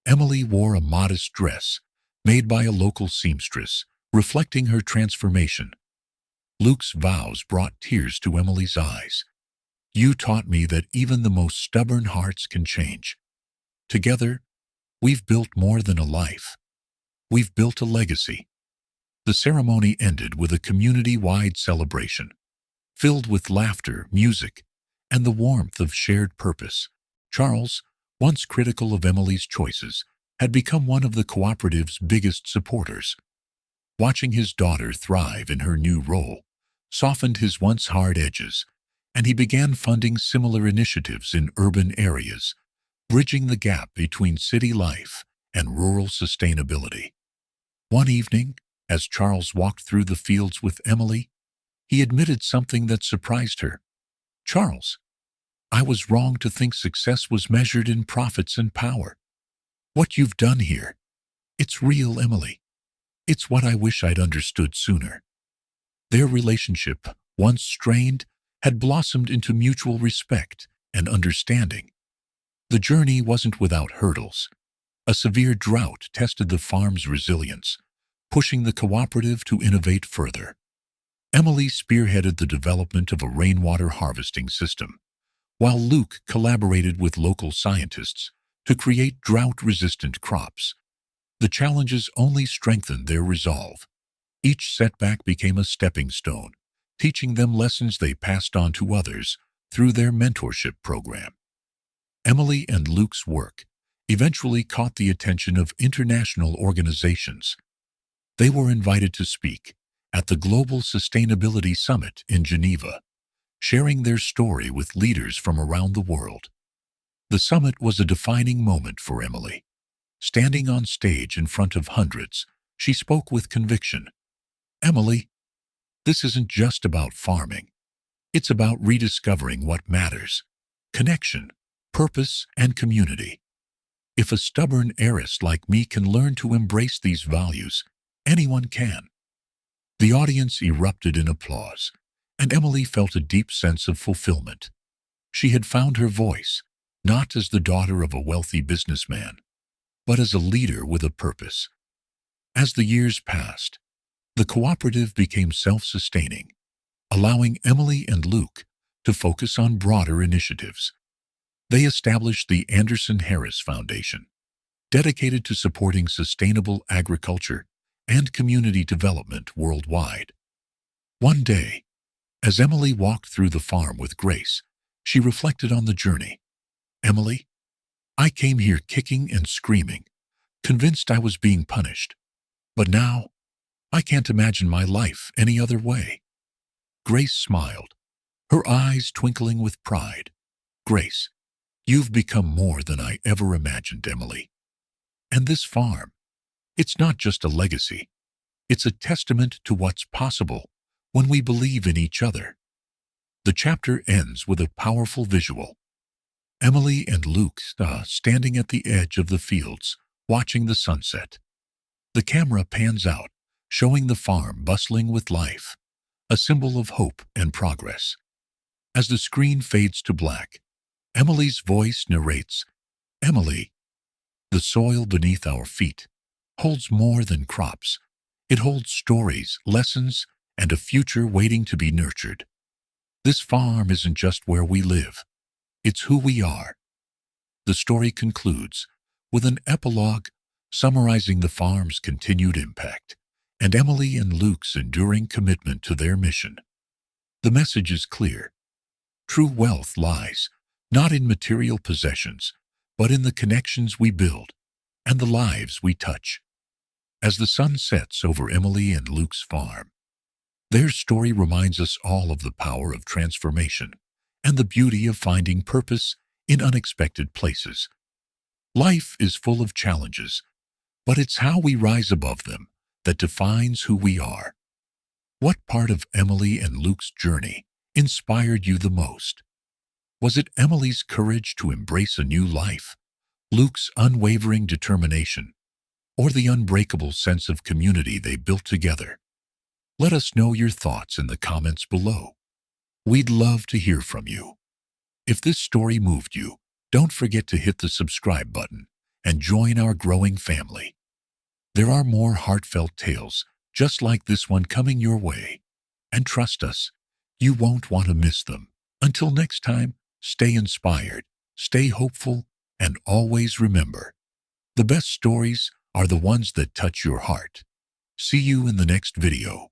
Emily wore a modest dress made by a local seamstress, reflecting her transformation. Luke's vows brought tears to Emily's eyes. You taught me that even the most stubborn hearts can change. Together, we've built more than a life. We've built a legacy. The ceremony ended with a community-wide celebration, filled with laughter, music, and the warmth of shared purpose. Charles, once critical of Emily's choices, had become one of the cooperative's biggest supporters. Watching his daughter thrive in her new role softened his once hard edges, and he began funding similar initiatives in urban areas, bridging the gap between city life and rural sustainability. One evening, as Charles walked through the fields with Emily, he admitted something that surprised her. Charles, I was wrong to think success was measured in profits and power. What you've done here, it's real, Emily. It's what I wish I'd understood sooner. Their relationship, once strained, had blossomed into mutual respect and understanding. The journey wasn't without hurdles. A severe drought tested the farm's resilience, pushing the cooperative to innovate further. Emily spearheaded the development of a rainwater harvesting system, while Luke collaborated with local scientists to create drought-resistant crops. The challenges only strengthened their resolve. Each setback became a stepping stone, teaching them lessons they passed on to others through their mentorship program. Emily and Luke's work eventually caught the attention of international organizations. They were invited to speak at the Global Sustainability Summit in Geneva, sharing their story with leaders from around the world. The summit was a defining moment for Emily. Standing on stage in front of hundreds, she spoke with conviction. "Emily, this isn't just about farming. It's about rediscovering what matters: connection, purpose, and community. If a stubborn heiress like me can learn to embrace these values, anyone can." The audience erupted in applause, and Emily felt a deep sense of fulfillment. She had found her voice, not as the daughter of a wealthy businessman, but as a leader with a purpose. As the years passed, the cooperative became self-sustaining, allowing Emily and Luke to focus on broader initiatives. They established the Heiress Foundation, dedicated to supporting sustainable agriculture and community development worldwide. One day, as Emily walked through the farm with Grace, she reflected on the journey. "Emily, I came here kicking and screaming, convinced I was being punished. But now, I can't imagine my life any other way." Grace smiled, her eyes twinkling with pride. "Grace, you've become more than I ever imagined, Emily. And this farm, it's not just a legacy. It's a testament to what's possible when we believe in each other." The chapter ends with a powerful visual. Emily and Luke standing at the edge of the fields, watching the sunset. The camera pans out, showing the farm bustling with life, a symbol of hope and progress. As the screen fades to black, Emily's voice narrates, "Emily, the soil beneath our feet holds more than crops. It holds stories, lessons, and a future waiting to be nurtured. This farm isn't just where we live. It's who we are." The story concludes with an epilogue summarizing the farm's continued impact and Emily and Luke's enduring commitment to their mission. The message is clear. True wealth lies not in material possessions, but in the connections we build and the lives we touch. As the sun sets over Emily and Luke's farm, their story reminds us all of the power of transformation and the beauty of finding purpose in unexpected places. Life is full of challenges, but it's how we rise above them that defines who we are. What part of Emily and Luke's journey inspired you the most? Was it Emily's courage to embrace a new life, Luke's unwavering determination, or the unbreakable sense of community they built together? Let us know your thoughts in the comments below. We'd love to hear from you. If this story moved you, don't forget to hit the subscribe button and join our growing family. There are more heartfelt tales just like this one coming your way. And trust us, you won't want to miss them. Until next time, stay inspired, stay hopeful, and always remember, the best stories are the ones that touch your heart. See you in the next video.